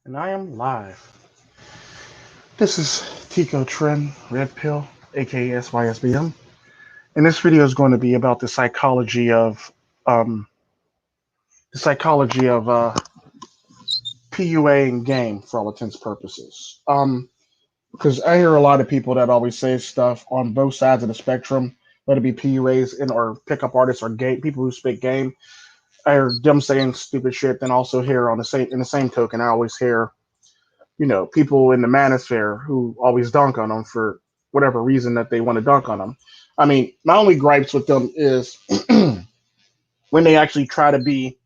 And I am live. This is Tico Tren, Red Pill, aka SYSBM. And this video is going to be about um, the psychology of PUA and game for all intents and purposes. Because I hear a lot of people that always say stuff on both sides of the spectrum, whether it be PUAs and or pickup artists or gay people who speak game. I hear them saying stupid shit. Then also hear on the same in the same token, I always hear people in the manosphere who always dunk on them for whatever reason that they want to dunk on them. I mean, my only gripes with them is when they actually try to be,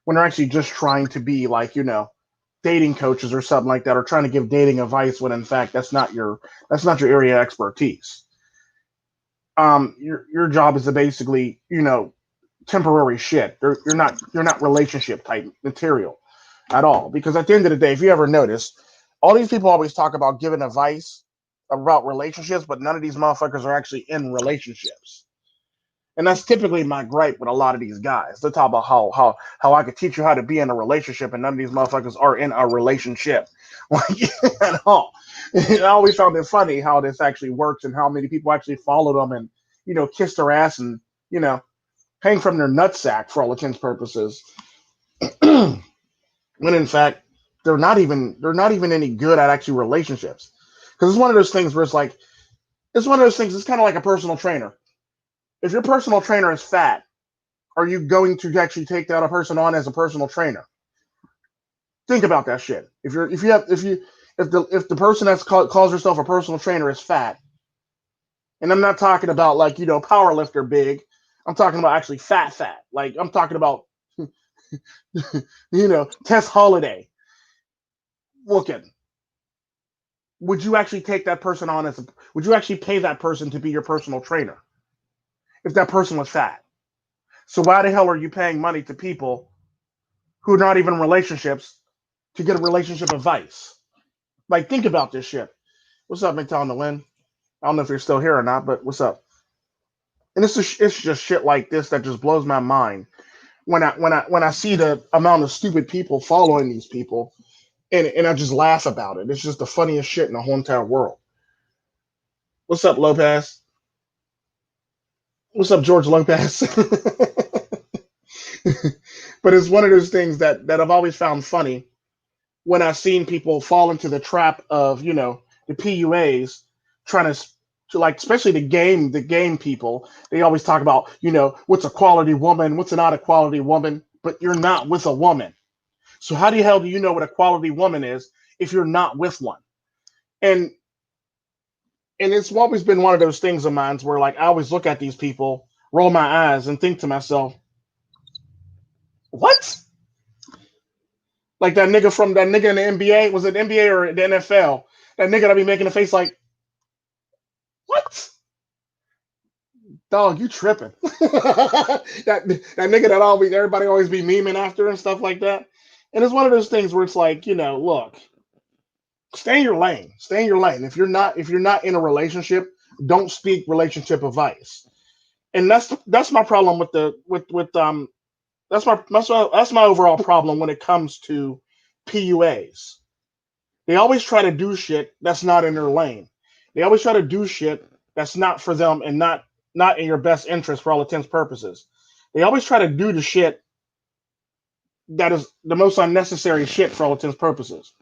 when they're actually just trying to be like, dating coaches or something like that, or trying to give dating advice when in fact that's not your area of expertise. Your job is to basically, temporary shit. You're not relationship type material at all. Because at the end of the day, if you ever notice, all these people always talk about giving advice about relationships, but none of these motherfuckers are actually in relationships. And that's typically my gripe with a lot of these guys. They talk about how I could teach you how to be in a relationship, and none of these motherfuckers are in a relationship, like at all. And I always found it funny how this actually works and how many people actually follow them and kiss their ass and you know hang from their nutsack for all intents and purposes. When in fact they're not even any good at actually relationships. Because it's one of those things where it's one of those things. It's kind of like a personal trainer. If your personal trainer is fat, are you going to actually take that a person on as a personal trainer? Think about that shit. If the person calls herself a personal trainer is fat, and I'm not talking about like power lifter big, I'm talking about actually fat. Like I'm talking about Tess Holiday looking. Would you actually take that person on would you actually pay that person to be your personal trainer if that person was fat? So why the hell are you paying money to people who are not even in relationships to get a relationship advice? Like, think about this shit. What's up, McTown the Win? I don't know if you're still here or not, but what's up? And it's just shit like this that just blows my mind when I see the amount of stupid people following these people, and I just laugh about it. It's just the funniest shit in the whole entire world. What's up, Lopez? What's up, George Lopez? But it's one of those things that I've always found funny when I've seen people fall into the trap of the PUAs trying to like, especially the game people. They always talk about what's a quality woman, what's not a quality woman, but you're not with a woman. So how the hell do you know what a quality woman is if you're not with one? And and it's always been one of those things of mine where like I always look at these people, roll my eyes, and think to myself, what? Like that nigga in the NBA, was it NBA or the NFL? That nigga that be making a face like, what? Dog, you tripping? that nigga that always everybody always be memeing after and stuff like that. And it's one of those things where it's like, look, stay in your lane. Stay in your lane. If you're not in a relationship, don't speak relationship advice. And that's my problem with that's my overall problem when it comes to PUAs. They always try to do shit that's not in their lane. They always try to do shit that's not for them and not in your best interest for all intents and purposes. They always try to do the shit that is the most unnecessary shit for all intents and purposes.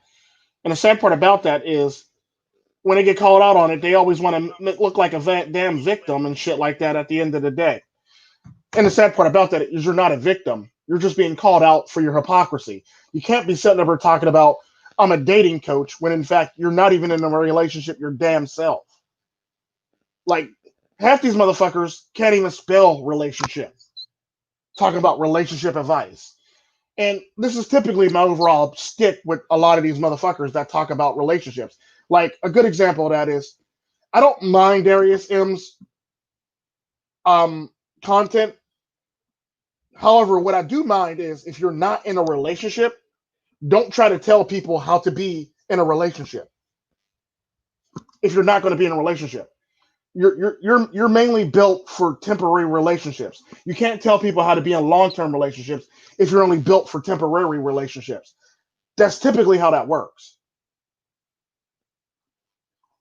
And the sad part about that is when they get called out on it, they always want to look like a damn victim and shit like that at the end of the day. And the sad part about that is you're not a victim. You're just being called out for your hypocrisy. You can't be sitting over talking about I'm a dating coach when in fact you're not even in a relationship your damn self. Like half these motherfuckers can't even spell relationship. Talking about relationship advice. And this is typically my overall stick with a lot of these motherfuckers that talk about relationships. Like a good example of that is I don't mind Darius M's content. However, what I do mind is if you're not in a relationship, don't try to tell people how to be in a relationship. If you're not going to be in a relationship, you're mainly built for temporary relationships. You can't tell people how to be in long-term relationships if you're only built for temporary relationships. That's typically how that works.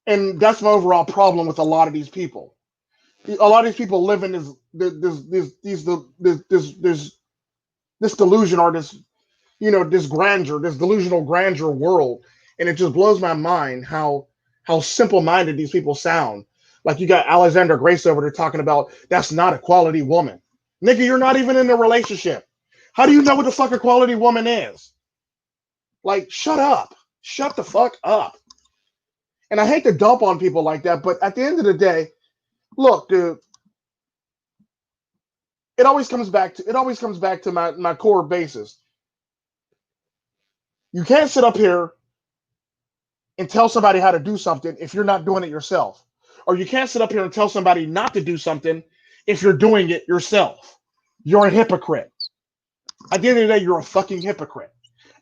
And that's my overall problem with a lot of these people. A lot of these people live in this delusion, or this grandeur, this delusional grandeur world, and it just blows my mind how simple minded these people sound. Like you got Alexander Grace over there talking about that's not a quality woman. Nigga, you're not even in a relationship. How do you know what the fuck a quality woman is? Like, shut up. Shut the fuck up. And I hate to dump on people like that, but at the end of the day, look, dude, it always comes back to my core basis. You can't sit up here and tell somebody how to do something if you're not doing it yourself. Or you can't sit up here and tell somebody not to do something if you're doing it yourself. You're a hypocrite. At the end of the day, you're a fucking hypocrite.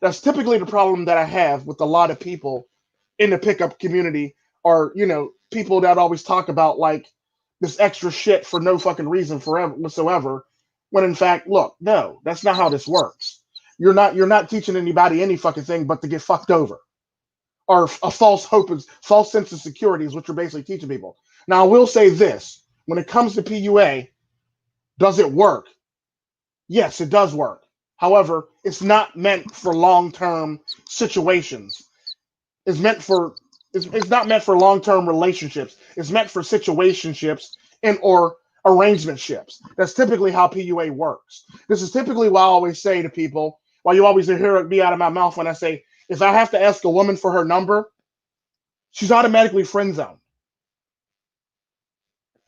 That's typically the problem that I have with a lot of people in the pickup community, or people that always talk about like this extra shit for no fucking reason forever whatsoever. When in fact, look, no, that's not how this works. You're not teaching anybody any fucking thing but to get fucked over, or a false hope, false sense of security is what you're basically teaching people. Now, I will say this: when it comes to PUA, does it work? Yes, it does work. However, it's not meant for long-term situations. It's meant for it's not meant for long-term relationships. It's meant for situationships and or arrangementships. That's typically how PUA works. This is typically why I always say to people, why you always hear it be out of my mouth when I say, if I have to ask a woman for her number, she's automatically friend zoned.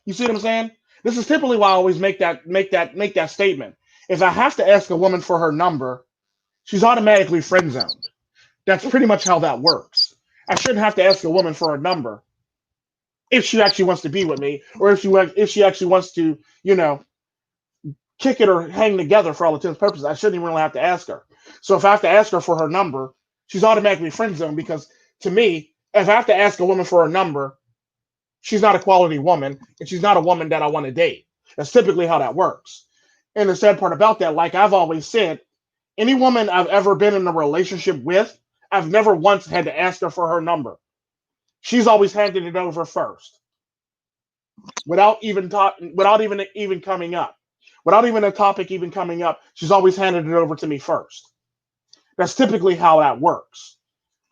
You see what I'm saying? This is typically why I always make that statement. If I have to ask a woman for her number, she's automatically friend zoned. That's pretty much how that works. I shouldn't have to ask a woman for her number if she actually wants to be with me, or if she actually wants to, kick it or hang together for all intents and purposes. I shouldn't even really have to ask her. So if I have to ask her for her number, she's automatically friend zoned, because to me, if I have to ask a woman for her number, she's not a quality woman, and she's not a woman that I want to date. That's typically how that works. And the sad part about that, like I've always said, any woman I've ever been in a relationship with, I've never once had to ask her for her number. She's always handed it over first, without even coming up, without even a topic even coming up. She's always handed it over to me first. That's typically how that works.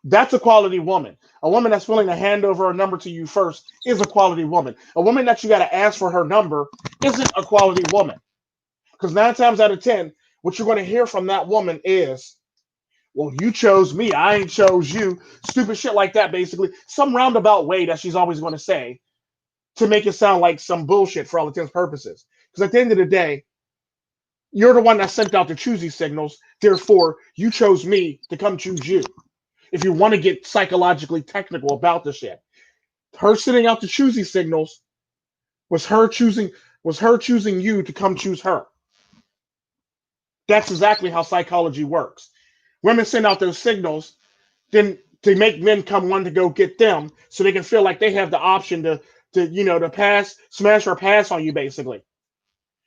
That's a quality woman. A woman that's willing to hand over a number to you first is a quality woman. A woman that you got to ask for her number isn't a quality woman. Because 9 times out of 10, what you're going to hear from that woman is, well, you chose me, I ain't chose you. Stupid shit like that, basically. Some roundabout way that she's always going to say to make it sound like some bullshit for all intents and purposes. Because at the end of the day, you're the one that sent out the choosy signals. Therefore, you chose me to come choose you. If you want to get psychologically technical about the shit, her sending out the choosy signals was her choosing you to come choose her. That's exactly how psychology works. Women send out those signals then to make men come one to go get them, so they can feel like they have the option to pass, smash or pass on you, basically.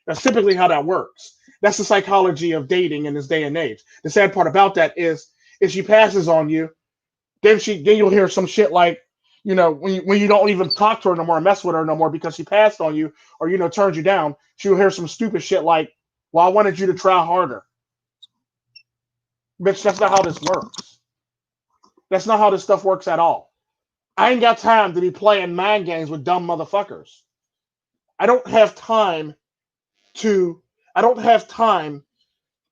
That's typically how that works. That's the psychology of dating in this day and age. The sad part about that is, if she passes on you, then you'll hear some shit like, when you don't even talk to her no more, mess with her no more because she passed on you, or turned you down, she'll hear some stupid shit like, well, I wanted you to try harder. Bitch, that's not how this works. That's not how this stuff works at all. I ain't got time to be playing mind games with dumb motherfuckers. I don't have time to I don't have time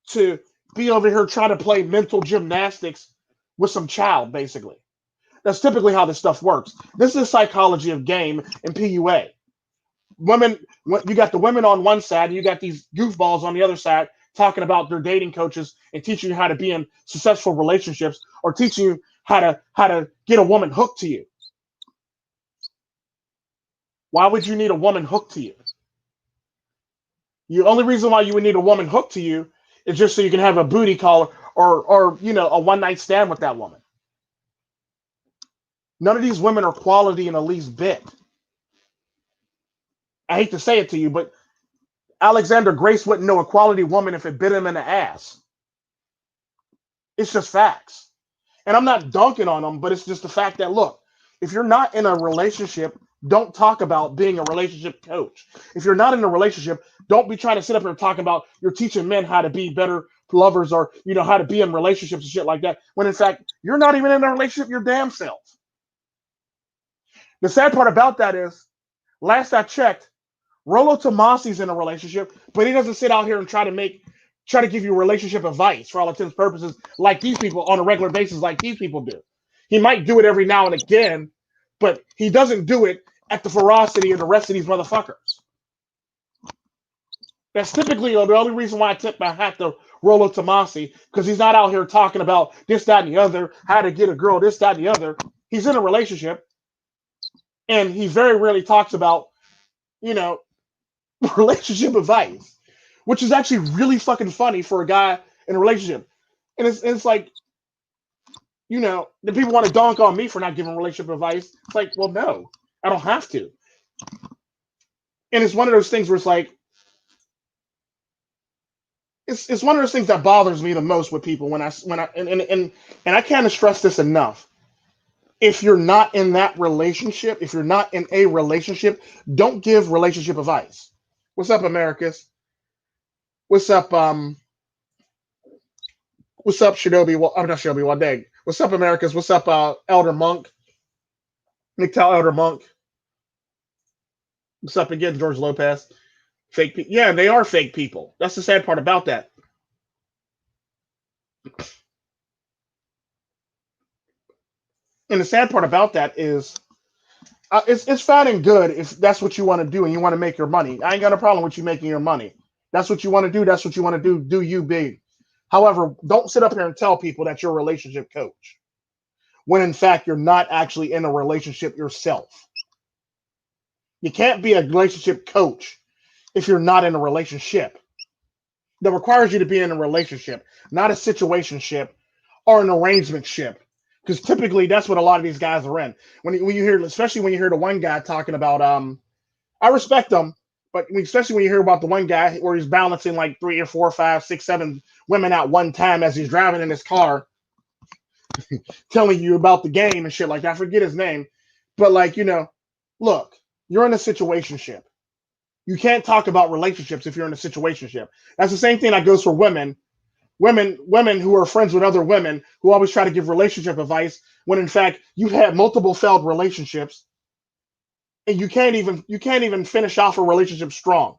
to be over here trying to play mental gymnastics with some child, basically. That's typically how this stuff works. This is psychology of game and PUA. Women, you got the women on one side, and you got these goofballs on the other side talking about their dating coaches and teaching you how to be in successful relationships, or teaching you how to get a woman hooked to you. Why would you need a woman hooked to you? The only reason why you would need a woman hooked to you is just so you can have a booty call, or a one night stand with that woman. None of these women are quality in the least bit. I hate to say it to you, but Alexander Grace wouldn't know a quality woman if it bit him in the ass. It's just facts. And I'm not dunking on them, but it's just the fact that, look, if you're not in a relationship, don't talk about being a relationship coach. If you're not in a relationship, don't be trying to sit up here and talk about you're teaching men how to be better lovers, or how to be in relationships and shit like that, when in fact you're not even in a relationship your damn self. The sad part about that is, last I checked, Rollo Tomasi's in a relationship, but he doesn't sit out here and try to give you relationship advice for all intents and purposes like these people on a regular basis, like these people do. He might do it every now and again, but he doesn't do it at the ferocity of the rest of these motherfuckers. That's typically the only reason why I tip my hat to Rollo Tomasi, because he's not out here talking about this, that, and the other, how to get a girl, this, that, and the other. He's in a relationship, and he very rarely talks about, relationship advice, which is actually really fucking funny for a guy in a relationship. And it's like, the people want to donk on me for not giving relationship advice. It's like, well, no, I don't have to. And it's one of those things where it's like, it's one of those things that bothers me the most with people and I can't stress this enough. If you're not in that relationship, if you're not in a relationship, don't give relationship advice. What's up, Americas? What's up, Shinobi? Well, I'm not Shinobi, Wadeg. What's up, Americas? What's up, Elder Monk? McTell Elder Monk. What's up again, George Lopez? Fake people. Yeah, they are fake people. That's the sad part about that. And the sad part about that is, it's fine and good if that's what you want to do and you want to make your money. I ain't got a problem with you making your money. That's what you want to do. That's what you want to do. Do you big. However, don't sit up here and tell people that you're a relationship coach when in fact you're not actually in a relationship yourself. You can't be a relationship coach if you're not in a relationship. That requires you to be in a relationship, not a situationship or an arrangementship. Because typically that's what a lot of these guys are in. When you hear, especially when you hear the one guy talking about, I respect him, but especially when you hear about the one guy where he's balancing like 3 or 4, 5, 6, 7 women at one time as he's driving in his car, telling you about the game and shit like that. I forget his name, but like, look, you're in a situationship. You can't talk about relationships if you're in a situationship. That's the same thing that goes for women. Women who are friends with other women who always try to give relationship advice when in fact you've had multiple failed relationships and you can't even finish off a relationship strong.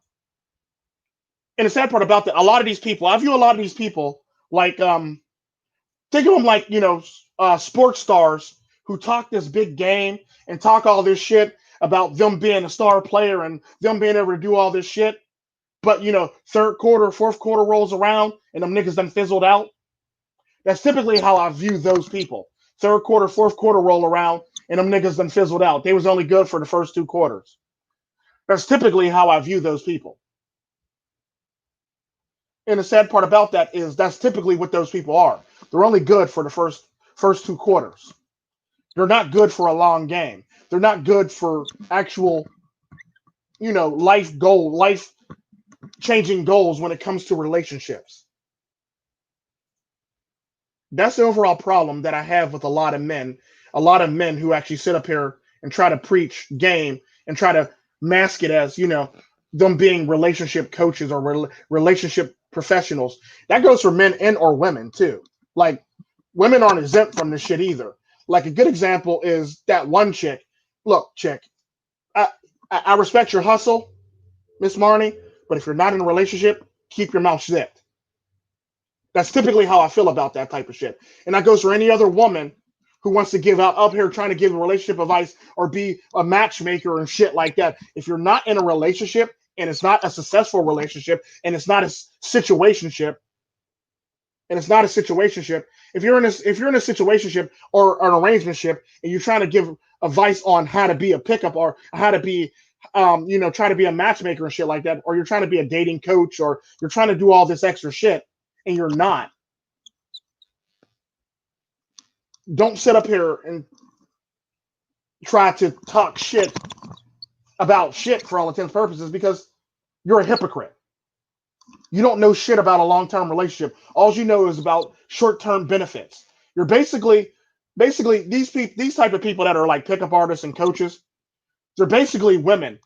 And the sad part about that, a lot of these people, I view a lot of these people like, think of them like, sports stars who talk this big game and talk all this shit about them being a star player and them being able to do all this shit. But, third quarter, fourth quarter rolls around and them niggas done fizzled out. That's typically how I view those people. Third quarter, fourth quarter roll around and them niggas done fizzled out. They was only good for the first 2 quarters. That's typically how I view those people. And the sad part about that is that's typically what those people are. They're only good for the first 2 quarters. They're not good for a long game. They're not good for actual, life changing goals when it comes to relationships. That's the overall problem that I have with a lot of men who actually sit up here and try to preach game and try to mask it as, them being relationship coaches or relationship professionals. That goes for men and or women too. Like, women aren't exempt from this shit either. Like, a good example is that one chick. Look, chick, I respect your hustle, Miss Marnie, but if you're not in a relationship, keep your mouth shut. That's typically how I feel about that type of shit. And that goes for any other woman who wants to give out up here trying to give relationship advice or be a matchmaker and shit like that. If you're not in a relationship and it's not a successful relationship and it's not a situationship, if you're in a situationship or an arrangementship and you're trying to give advice on how to be a pickup or how to be try to be a matchmaker and shit like that, or you're trying to be a dating coach or you're trying to do all this extra shit and you're not, don't sit up here and try to talk shit about shit for all intents and purposes, because you're a hypocrite. You don't know shit about a long-term relationship. All you know is about short-term benefits. You're basically these type of people that are like pickup artists and coaches. They're basically women.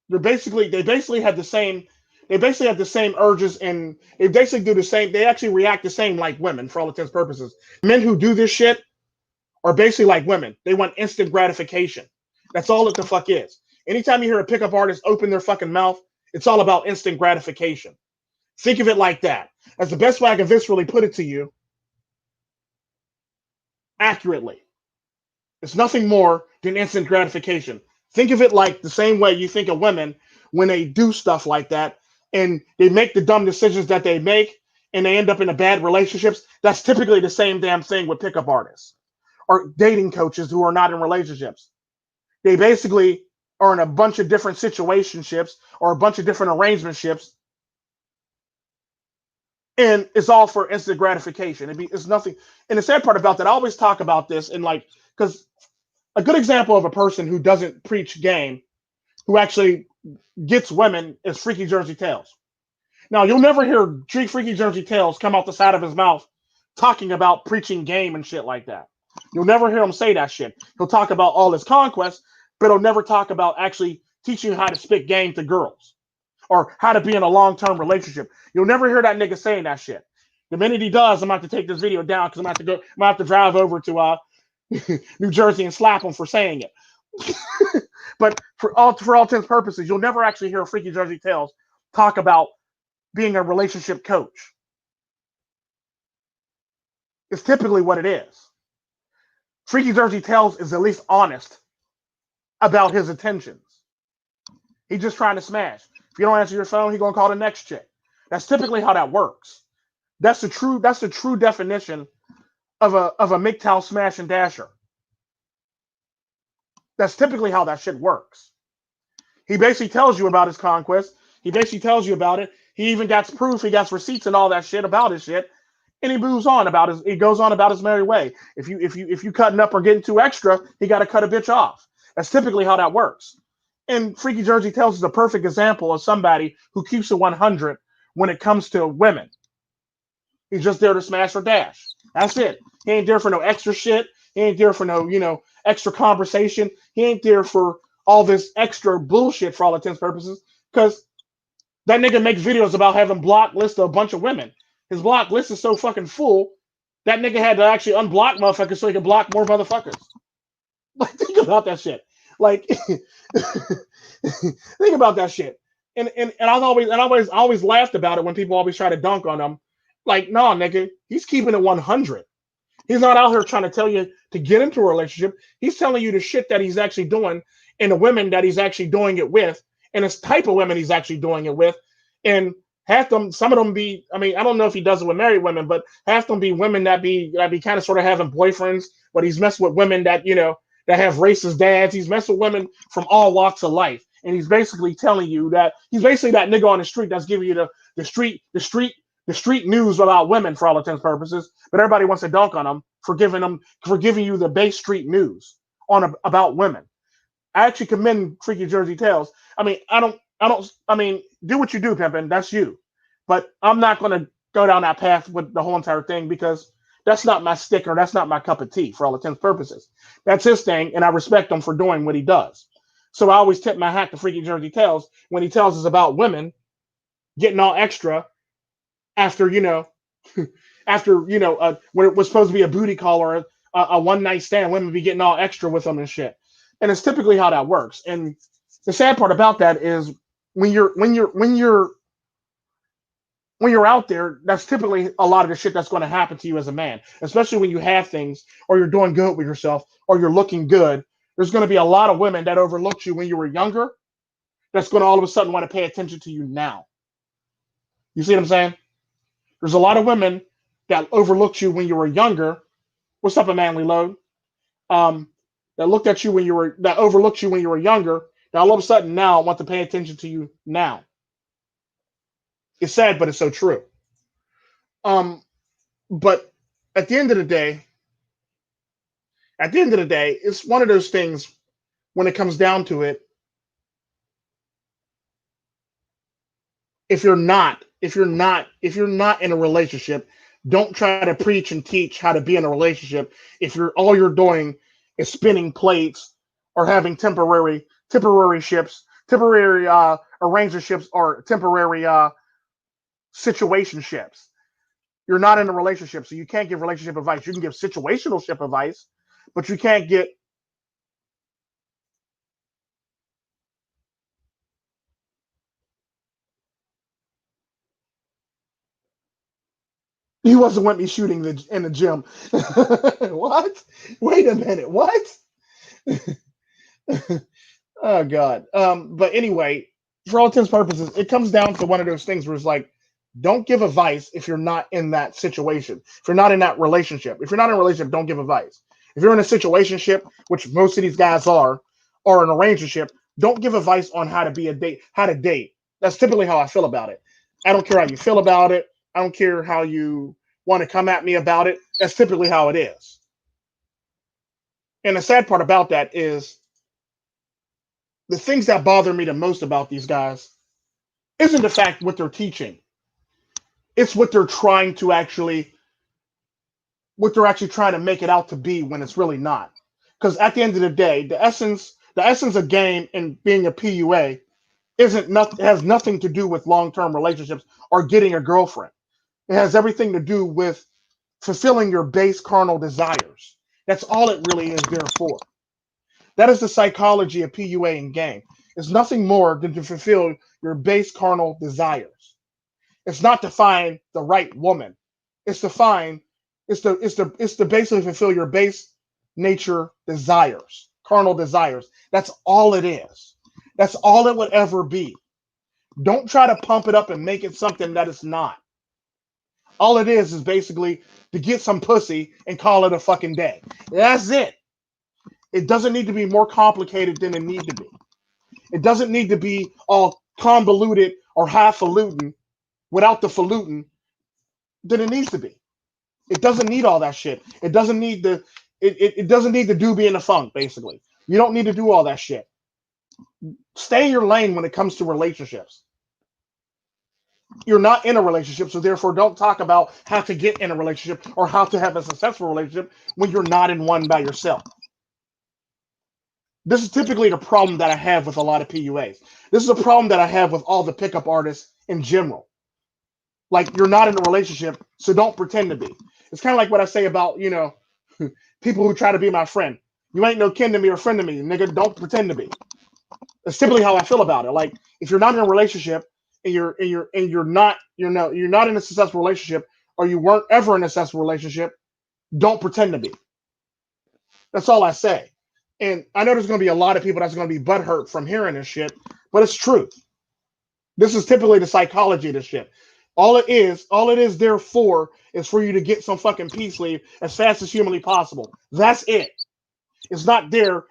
They basically have the same urges, and they basically do the same. They actually react the same like women for all intents and purposes. Men who do this shit are basically like women. They want instant gratification. That's all it the fuck is. Anytime you hear a pickup artist open their fucking mouth, it's all about instant gratification. Think of it like that. That's the best way I can viscerally put it to you accurately. It's nothing more than instant gratification. Think of it like the same way you think of women when they do stuff like that and they make the dumb decisions that they make and they end up in a bad relationships. That's typically the same damn thing with pickup artists or dating coaches who are not in relationships. They basically are in a bunch of different situationships or a bunch of different arrangementships, and it's all for instant gratification. It's nothing. And the sad part about that, I always talk about this, and like, because a good example of a person who doesn't preach game, who actually gets women, is Freaky Jersey Tales. Now, you'll never hear Freaky Jersey Tales come out the side of his mouth talking about preaching game and shit like that. You'll never hear him say that shit. He'll talk about all his conquests, but he'll never talk about actually teaching you how to spit game to girls or how to be in a long-term relationship. You'll never hear that nigga saying that shit. The minute he does, I'm about to take this video down because I'm going to have to drive over to New Jersey and slap him for saying it. But for all intents and purposes, you'll never actually hear Freaky Jersey Tales talk about being a relationship coach. It's typically what it is. Freaky Jersey Tales is at least honest about his intentions. He's just trying to smash. If you don't answer your phone, he's gonna call the next chick. That's typically how that works. That's the true definition of a MGTOW smash and dasher. That's typically how that shit works. He basically tells you about his conquest. He basically tells you about it. He even got proof. He got receipts and all that shit about his shit. And he moves on about his. He goes on about his merry way. If you cutting up or getting too extra, he got to cut a bitch off. That's typically how that works. And Freaky Jersey Tales is a perfect example of somebody who keeps it 100 when it comes to women. He's just there to smash or dash. That's it. He ain't there for no extra shit. He ain't there for no, extra conversation. He ain't there for all this extra bullshit for all intents and purposes. Because that nigga makes videos about having blocked lists of a bunch of women. His block list is so fucking full, that nigga had to actually unblock motherfuckers so he could block more motherfuckers. Like, think about that shit. Like, think about that shit. And I always laughed about it when people always try to dunk on him. Like, no, nigga, he's keeping it 100. He's not out here trying to tell you to get into a relationship. He's telling you the shit that he's actually doing and the women that he's actually doing it with and his type of women he's actually doing it with. And half them, some of them be, I don't know if he does it with married women, but half them be women that be kind of sort of having boyfriends, but he's messing with women that, that have racist dads. He's messing with women from all walks of life. And he's basically telling you that he's basically that nigga on the street that's giving you the street news about women for all intents and purposes, but everybody wants to dunk on him for giving you the base street news about women. I actually commend Freaky Jersey Tales. Do what you do, pimpin'. That's you. But I'm not going to go down that path with the whole entire thing because that's not my sticker. That's not my cup of tea for all intents and purposes. That's his thing, and I respect him for doing what he does. So I always tip my hat to Freaky Jersey Tales when he tells us about women getting all extra after, when it was supposed to be a booty call or a one night stand, women be getting all extra with them and shit. And it's typically how that works. And the sad part about that is when you're out there, that's typically a lot of the shit that's going to happen to you as a man, especially when you have things or you're doing good with yourself or you're looking good. There's going to be a lot of women that overlooked you when you were younger that's going to all of a sudden want to pay attention to you now. You see what I'm saying? There's a lot of women that overlooked you when you were younger. What's up, a manly load? That overlooked you when you were younger. Now all of a sudden now want to pay attention to you now. It's sad, but it's so true. But at the end of the day, it's one of those things when it comes down to it. If you're not in a relationship, Don't try to preach and teach how to be in a relationship if you're all you're doing is spinning plates or having temporary ships, temporary arrangerships, or temporary situationships. You're not in a relationship, so you can't give relationship advice. You can give situational ship advice, but you can't get. He wasn't with me shooting in the gym. What? Wait a minute. What? Oh God. But anyway, for all intents and purposes, it comes down to one of those things where it's like, don't give advice if you're not in that situation. If you're not in that relationship. If you're not in a relationship, don't give advice. If you're in a situationship, which most of these guys are, or an arrangership, don't give advice on how to date. That's typically how I feel about it. I don't care how you feel about it. I don't care how you want to come at me about it. That's typically how it is. And the sad part about that is the things that bother me the most about these guys isn't the fact what they're teaching. It's what they're actually trying to make it out to be when it's really not. Because at the end of the day, the essence of game and being a PUA isn't nothing has nothing to do with long-term relationships or getting a girlfriend. It has everything to do with fulfilling your base carnal desires. That's all it really is there for. That is the psychology of PUA and game. It's nothing more than to fulfill your base carnal desires. It's not to find the right woman. It's to find it's to basically fulfill your base nature desires, carnal desires. That's all it is. That's all it would ever be. Don't try to pump it up and make it something that it's not. All it is basically to get some pussy and call it a fucking day. That's it. It doesn't need to be more complicated than it need to be. It doesn't need to be all convoluted or highfalutin without the falutin than it needs to be. It doesn't need all that shit. It doesn't need it doesn't need the doobie and the funk, basically. You don't need to do all that shit. Stay in your lane when it comes to relationships. You're not in a relationship, so therefore don't talk about how to get in a relationship or how to have a successful relationship when you're not in one by yourself. This is typically the problem that I have with a lot of PUAs. This is a problem that I have with all the pickup artists in general. Like, you're not in a relationship, so don't pretend to be. It's kind of like what I say about, people who try to be my friend. You ain't no kin to me or friend to me, nigga. Don't pretend to be. That's typically how I feel about it. Like, if you're not in a relationship and you're not in a successful relationship, or you weren't ever in a successful relationship, don't pretend to be. That's all I say. And I know there's going to be a lot of people that's going to be butthurt from hearing this shit, but it's true. This is typically the psychology of this shit. All it is there for is for you to get some fucking peace leave as fast as humanly possible. That's it. It's not there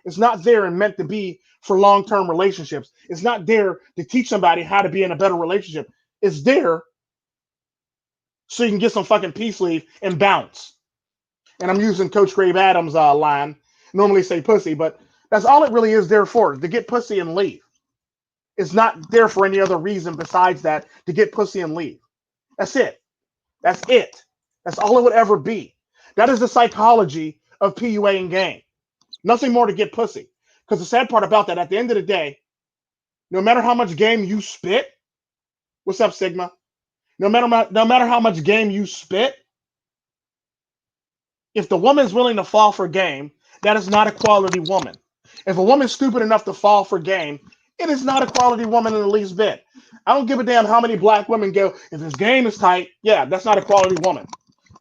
and meant to be for long-term relationships. It's not there to teach somebody how to be in a better relationship. It's there so you can get some fucking peace leave and bounce. And I'm using Coach Grave Adams' line. Normally say pussy, but that's all it really is there for, to get pussy and leave. It's not there for any other reason besides that, to get pussy and leave. That's it. That's it. That's all it would ever be. That is the psychology of PUA and game. Nothing more to get pussy. Because the sad part about that, at the end of the day, no matter how much game you spit, what's up, Sigma? No matter how much game you spit, if the woman's willing to fall for game, that is not a quality woman. If a woman's stupid enough to fall for game, it is not a quality woman in the least bit. I don't give a damn how many black women go, if this game is tight, yeah, that's not a quality woman.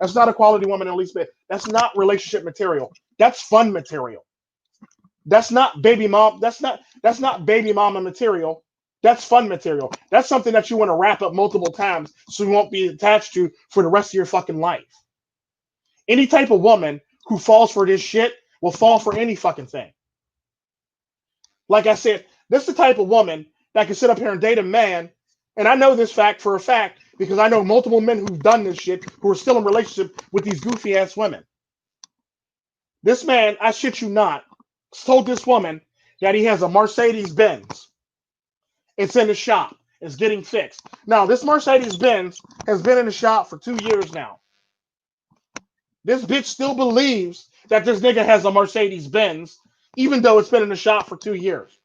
That's not a quality woman in the least bit. That's not relationship material. That's fun material. That's not baby mom. That's not baby mama material. That's fun material. That's something that you want to wrap up multiple times so you won't be attached to for the rest of your fucking life. Any type of woman who falls for this shit will fall for any fucking thing. Like I said, this is the type of woman that can sit up here and date a man, and I know this fact for a fact because I know multiple men who've done this shit who are still in relationship with these goofy ass women. This man, I shit you not, told this woman that he has a Mercedes Benz. It's in the shop. It's getting fixed. Now, this Mercedes Benz has been in the shop for 2 years now. This bitch still believes that this nigga has a Mercedes Benz, even though it's been in the shop for 2 years.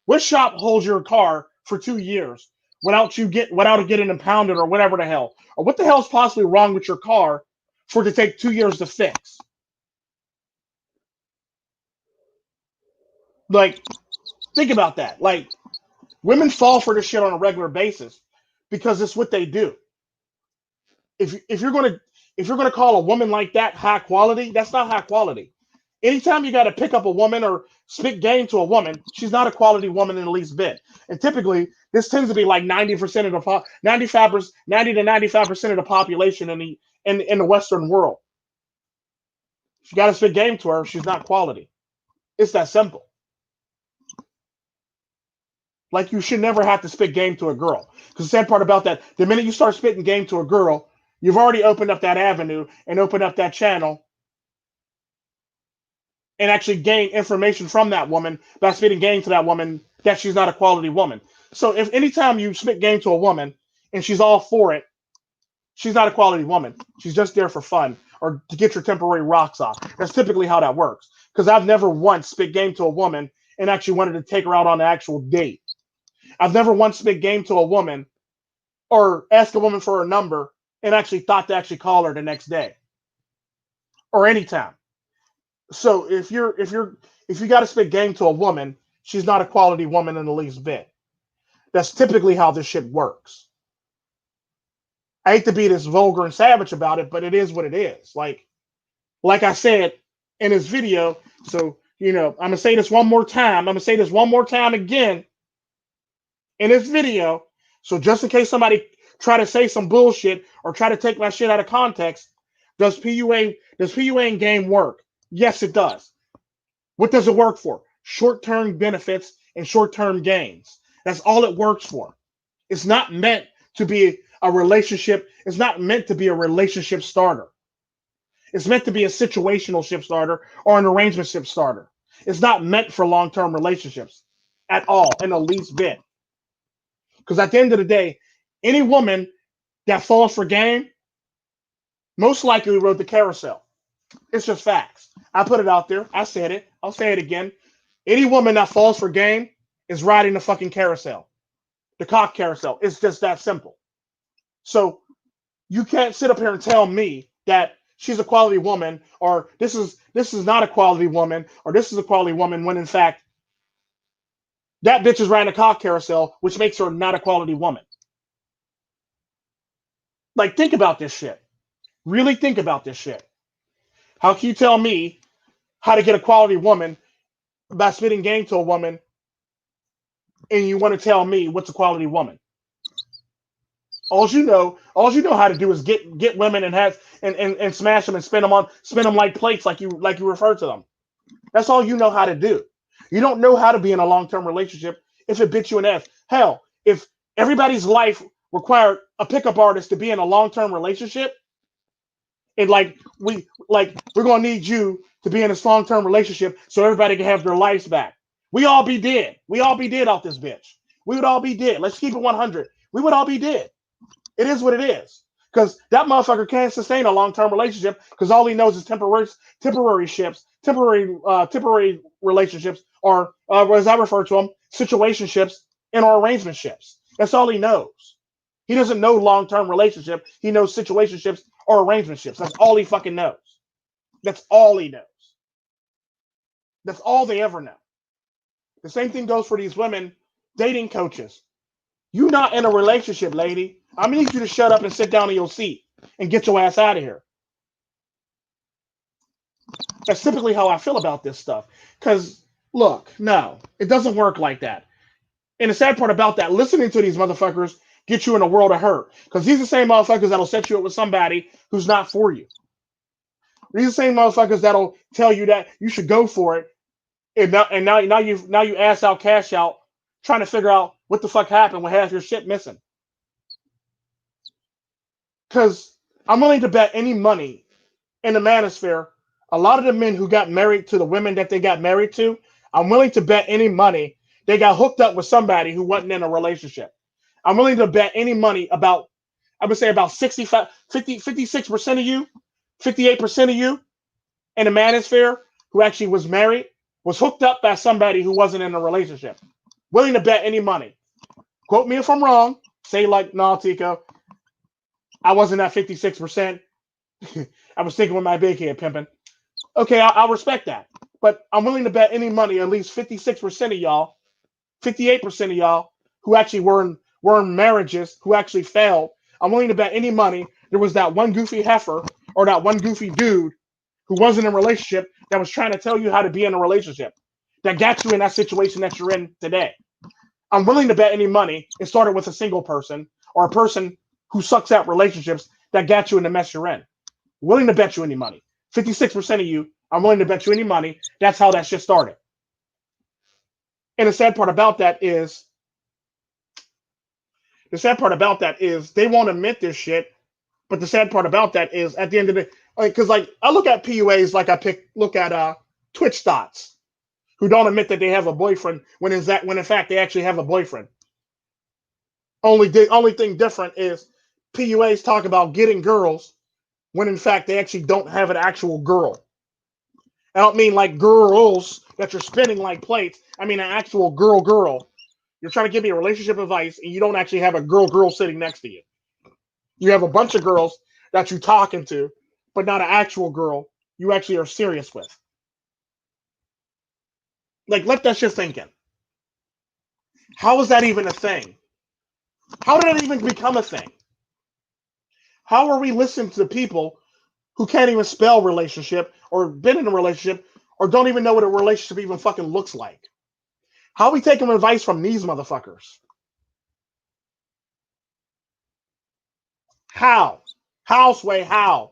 What shop holds your car for 2 years without it getting impounded or whatever the hell? Or what the hell is possibly wrong with your car for it to take 2 years to fix? Like, think about that. Like, women fall for this shit on a regular basis because it's what they do. If you're gonna call a woman like that high quality, that's not high quality. Anytime you got to pick up a woman or spit game to a woman, she's not a quality woman in the least bit. And typically, this tends to be like 90% of the 90 to 95% of the population in the Western world. If you got to spit game to her, she's not quality. It's that simple. Like, you should never have to spit game to a girl. Because the sad part about that, the minute you start spitting game to a girl, you've already opened up that avenue and opened up that channel and actually gain information from that woman by spitting game to that woman that she's not a quality woman. So if anytime you spit game to a woman and she's all for it, she's not a quality woman. She's just there for fun or to get your temporary rocks off. That's typically how that works. Because I've never once spit game to a woman and actually wanted to take her out on an actual date. I've never once spit game to a woman or asked a woman for her number and actually thought to actually call her the next day or anytime. So if you got to spit game to a woman, she's not a quality woman in the least bit. That's typically how this shit works. I hate to be this vulgar and savage about it, but it is what it is. Like I said in this video, so I'm gonna say this one more time. I'm gonna say this one more time again in this video. So just in case somebody try to say some bullshit or try to take my shit out of context, does PUA game work? Yes, it does. What does it work for? Short-term benefits and short-term gains. That's all it works for. It's not meant to be a relationship. It's not meant to be a relationship starter. It's meant to be a situational ship starter or an arrangement ship starter. It's not meant for long-term relationships at all, in the least bit. Because at the end of the day, any woman that falls for game most likely rode the carousel. It's just facts. I put it out there. I said it. I'll say it again. Any woman that falls for game is riding the fucking carousel. The cock carousel. It's just that simple. So you can't sit up here and tell me that she's a quality woman or this is not a quality woman or this is a quality woman when in fact that bitch is riding a cock carousel, which makes her not a quality woman. Like, think about this shit. Really think about this shit. How can you tell me how to get a quality woman by spitting game to a woman and you want to tell me what's a quality woman? All you know how to do is get women and smash them and spin them like plates like you refer to them. That's all you know how to do. You don't know how to be in a long-term relationship if it bit you in the ass. Hell, if everybody's life required a pickup artist to be in a long-term relationship, and we're gonna need you to be in this long-term relationship so everybody can have their lives back. We all be dead. We all be dead off this bitch. We would all be dead. Let's keep it 100. We would all be dead. It is what it is. Because that motherfucker can't sustain a long-term relationship because all he knows is temporary ships, temporary relationships, or as I refer to them, situationships and or arrangement ships. That's all he knows. He doesn't know long-term relationship. He knows situationships or arrangement ships. That's all he fucking knows. That's all he knows. That's all they ever know. The same thing goes for these women dating coaches. You're not in a relationship, lady. I need you to shut up and sit down in your seat and get your ass out of here. That's typically how I feel about this stuff. Because, look, no, it doesn't work like that. And the sad part about that, listening to these motherfuckers get you in a world of hurt. Because these are the same motherfuckers that'll set you up with somebody who's not for you. These are the same motherfuckers that'll tell you that you should go for it. And now you ass out, cash out, trying to figure out what the fuck happened with half your shit missing. Because I'm willing to bet any money in the manosphere, a lot of the men who got married to the women that they got married to, I'm willing to bet any money they got hooked up with somebody who wasn't in a relationship. I'm willing to bet any money about, I would say about 56% of you 58% of you in the manosphere who actually was married was hooked up by somebody who wasn't in a relationship. Willing to bet any money. Quote me if I'm wrong. Say like, no, Tico, I wasn't at 56%. I was thinking with my big head pimping. Okay, I'll respect that. But I'm willing to bet any money at least 56% of y'all, 58% of y'all who actually were in marriages who actually failed. I'm willing to bet any money there was that one goofy heifer or that one goofy dude who wasn't in a relationship that was trying to tell you how to be in a relationship that got you in that situation that you're in today. I'm willing to bet any money it started with a single person or a person who sucks at relationships that got you in the mess you're in. Willing to bet you any money. 56% of you, I'm willing to bet you any money. That's how that shit started. And the sad part about that is they won't admit this shit. But the sad part about that is at the end of the day, because like I look at PUAs like look at Twitch thoughts who don't admit that they have a boyfriend when in fact they actually have a boyfriend. Only thing different is PUAs talk about getting girls when in fact they actually don't have an actual girl. I don't mean like girls that you're spinning like plates. I mean an actual girl. You're trying to give me a relationship advice and you don't actually have a girl sitting next to you. You have a bunch of girls that you're talking to, but not an actual girl you actually are serious with. Like, let that shit sink in. How is that even a thing? How did it even become a thing? How are we listening to people who can't even spell relationship or been in a relationship or don't even know what a relationship even fucking looks like? How are we taking advice from these motherfuckers? How? Houseway, how?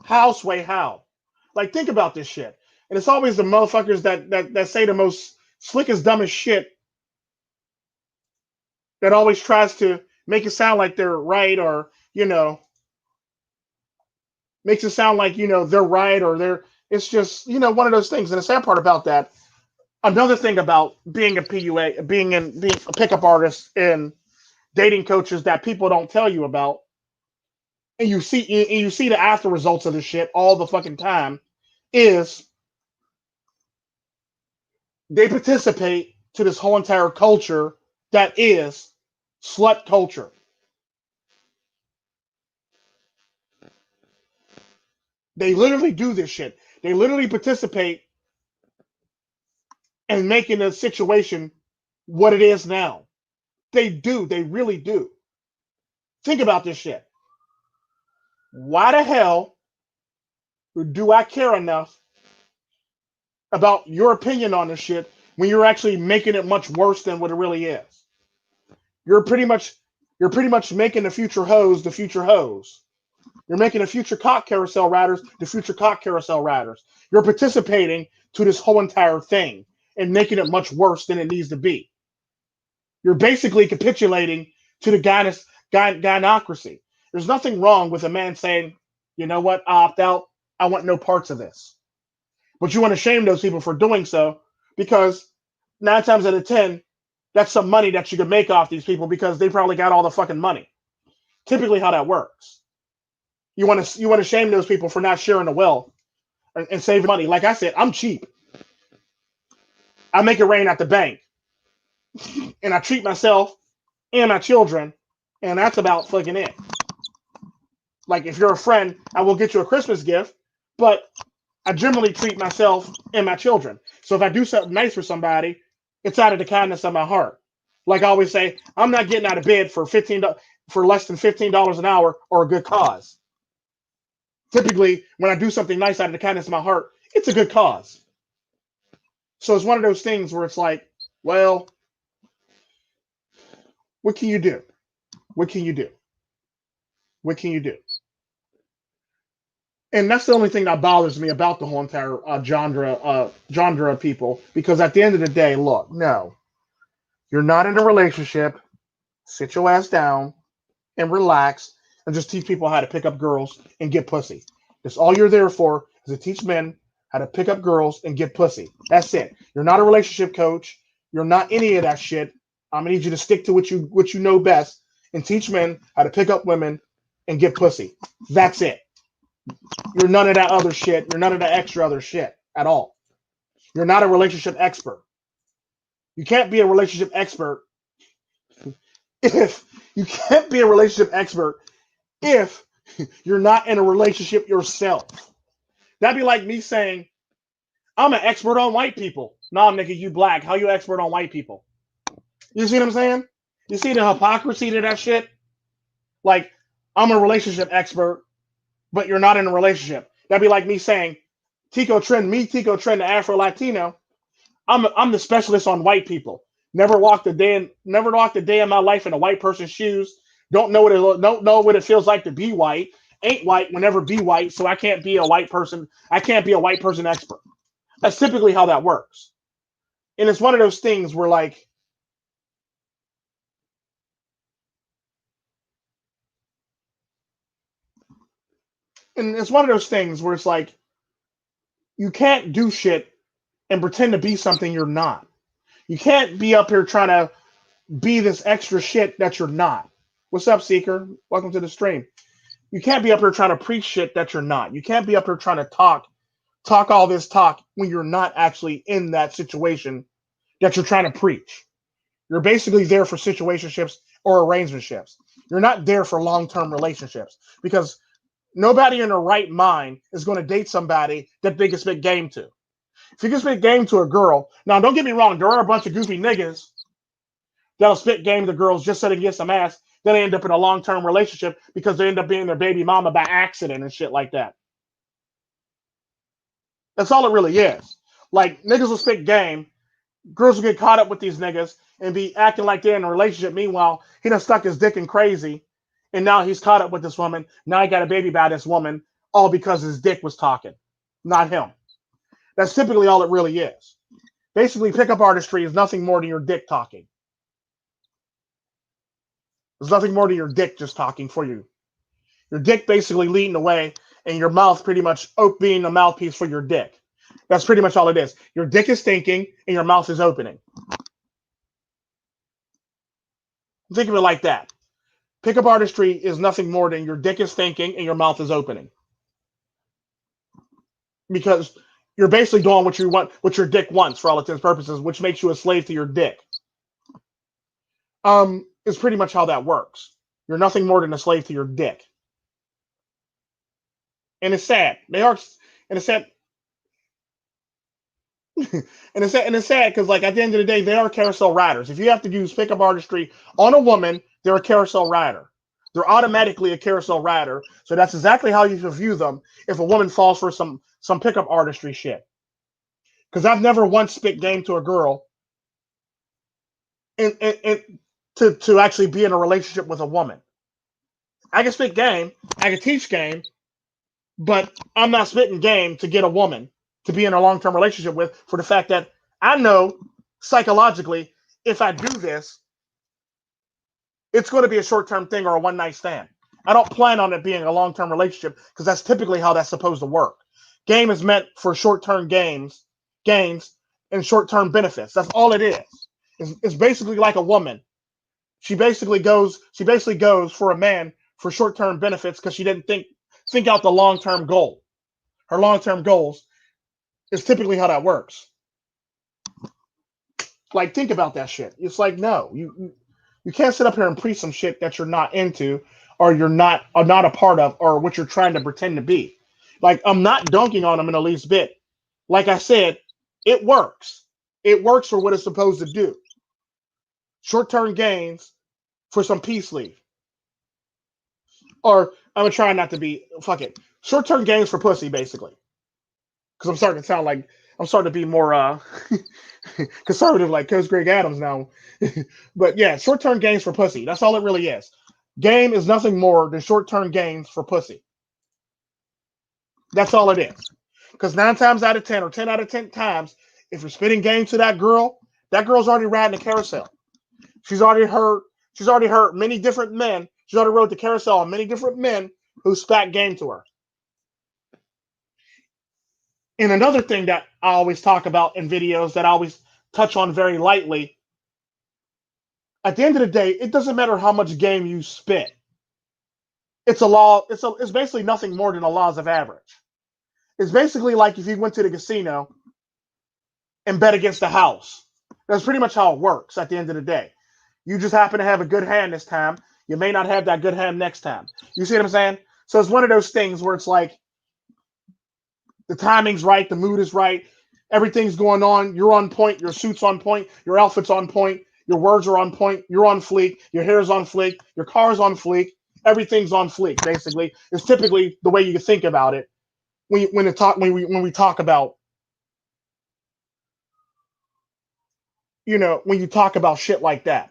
Houseway, how? Like, think about this shit. And it's always the motherfuckers that say the most slickest, dumbest shit that always tries to make it sound like they're right or, makes it sound like, they're right or it's just, one of those things. And the sad part about that, another thing about being a PUA, being a pickup artist and dating coaches that people don't tell you about, and you see the after results of this shit all the fucking time, is they participate to this whole entire culture that is slut culture. They literally do this shit. They literally participate in making the situation what it is now. They do. They really do. Think about this shit. Why the hell do I care enough about your opinion on this shit when you're actually making it much worse than what it really is? You're pretty much making the future hoes the future hoes. You're making the future cock carousel riders the future cock carousel riders. You're participating to this whole entire thing and making it much worse than it needs to be. You're basically capitulating to the gynocracy. There's nothing wrong with a man saying, you know what, I opt out. I want no parts of this. But you want to shame those people for doing so because 9 times out of 10, that's some money that you can make off these people because they probably got all the fucking money. Typically how that works. You want to shame those people for not sharing the wealth and saving money. Like I said, I'm cheap. I make it rain at the bank. And I treat myself and my children, and that's about fucking it. Like if you're a friend, I will get you a Christmas gift, but I generally treat myself and my children. So if I do something nice for somebody, it's out of the kindness of my heart. Like I always say, I'm not getting out of bed for less than $15 an hour or a good cause. Typically, when I do something nice out of the kindness of my heart, it's a good cause. So it's one of those things where it's like, well, what can you do? What can you do? What can you do? And that's the only thing that bothers me about the whole entire genre of people. Because at the end of the day, look, no, you're not in a relationship. Sit your ass down and relax and just teach people how to pick up girls and get pussy. That's all you're there for, is to teach men how to pick up girls and get pussy. That's it. You're not a relationship coach. You're not any of that shit. I'm gonna need you to stick to what you know best and teach men how to pick up women and get pussy. That's it. You're none of that other shit. You're none of that extra other shit at all. You're not a relationship expert. You can't be a relationship expert if you can't be a relationship expert if you're not in a relationship yourself. That'd be like me saying, I'm an expert on white people. Nah, nigga, you black. How you expert on white people? You see what I'm saying? You see the hypocrisy to that shit? Like, I'm a relationship expert, but you're not in a relationship. That'd be like me saying, Tico Tren, the Afro Latino. I'm the specialist on white people. Never walked a day in my life in a white person's shoes. Don't know what it feels like to be white. Ain't white, will never be white, so I can't be a white person. I can't be a white person expert. That's typically how that works. And it's one of those things where like and it's one of those things where it's like you can't do shit and pretend to be something you're not. You can't be up here trying to be this extra shit that you're not. What's up, Seeker? Welcome to the stream. You can't be up here trying to preach shit that you're not. You can't be up here trying to talk all this talk when you're not actually in that situation that you're trying to preach. You're basically there for situationships or arrangementships. You're not there for long-term relationships because nobody in their right mind is going to date somebody that they can spit game to. If you can spit game to a girl, now don't get me wrong, there are a bunch of goofy niggas that'll spit game to girls just so they can get some ass. Then they end up in a long-term relationship because they end up being their baby mama by accident and shit like that. That's all it really is. Like niggas will spit game, girls will get caught up with these niggas and be acting like they're in a relationship. Meanwhile, he done stuck his dick in crazy, and now he's caught up with this woman. Now he got a baby by this woman, all because his dick was talking, not him. That's typically all it really is. Basically, pickup artistry is nothing more than your dick talking. There's nothing more than your dick just talking for you. Your dick basically leading the way, and your mouth pretty much being a mouthpiece for your dick. That's pretty much all it is. Your dick is thinking, and your mouth is opening. Think of it like that. Pickup artistry is nothing more than your dick is thinking and your mouth is opening. Because you're basically doing what you want, what your dick wants for all intents and purposes, which makes you a slave to your dick. Is pretty much how that works. You're nothing more than a slave to your dick. And it's sad. They are, and it's sad. And it's sad because, like, at the end of the day, they are carousel riders. If you have to use pickup artistry on a woman, they're a carousel rider. They're automatically a carousel rider. So that's exactly how you should view them if a woman falls for some pickup artistry shit. Because I've never once spit game to a girl and to actually be in a relationship with a woman. I can spit game, I can teach game, but I'm not spitting game to get a woman to be in a long-term relationship with, for the fact that I know psychologically if I do this, it's going to be a short-term thing or a one-night stand. I don't plan on it being a long-term relationship because that's typically how that's supposed to work. Game is meant for short-term gains, and short-term benefits. That's all it is. It's basically like a woman. She basically goes for a man for short-term benefits because she didn't think out the long-term goal. Her long-term goals is typically how that works. Like, think about that shit. It's like, no, you can't sit up here and preach some shit that you're not into or you're not a part of or what you're trying to pretend to be. Like, I'm not dunking on them in the least bit. Like I said, it works. It works for what it's supposed to do. Short-term gains for some peace leave. Or I'm trying not to be, fuck it. Short-term gains for pussy, basically. Because I'm starting to be more conservative like Coach Greg Adams now. But yeah, short-term gains for pussy. That's all it really is. Game is nothing more than short-term gains for pussy. That's all it is. Because 9 times out of 10 or 10 out of 10 times, if you're spitting game to that girl's already riding the carousel. She's already heard many different men. She's already rode the carousel on many different men who spat game to her. And another thing that I always talk about in videos that I always touch on very lightly, at the end of the day, it doesn't matter how much game you spit. It's a law. It's basically nothing more than the laws of average. It's basically like if you went to the casino and bet against the house. That's pretty much how it works at the end of the day. You just happen to have a good hand this time. You may not have that good hand next time. You see what I'm saying? So it's one of those things where it's like the timing's right, the mood is right, everything's going on, you're on point, your suit's on point, your outfit's on point, your words are on point, you're on fleek, your hair's on fleek, your car's on fleek, everything's on fleek, basically. It's typically the way you think about it when we talk about, when you talk about shit like that.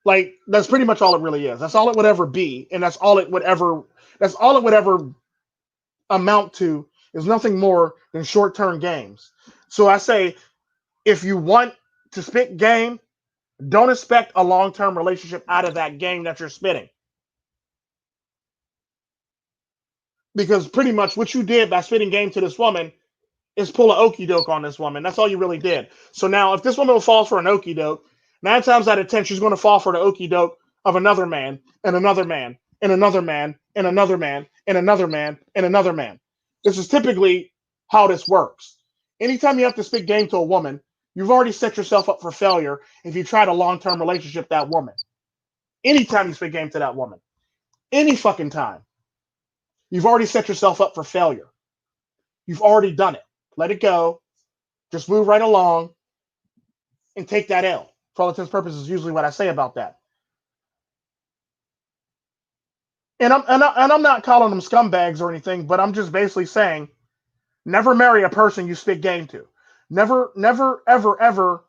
Like that's pretty much all it really is. That's all it would ever be, and that's all it would ever amount to is nothing more than short-term games. So I say if you want to spit game, don't expect a long-term relationship out of that game that you're spitting. Because pretty much what you did by spitting game to this woman is pull an okie doke on this woman. That's all you really did. So now, if this woman falls for an okie doke, 9 times out of 10, she's going to fall for the okie doke of another man, and another man, and another man, and another man, and another man, and another man. This is typically how this works. Anytime you have to spit game to a woman, you've already set yourself up for failure if you try to long-term relationship that woman. Anytime you spit game to that woman, any fucking time, you've already set yourself up for failure. You've already done it. Let it go. Just move right along and take that L. For all intents and purposes, is usually what I say about that. And I'm not calling them scumbags or anything, but I'm just basically saying, never marry a person you spit game to. Never, ever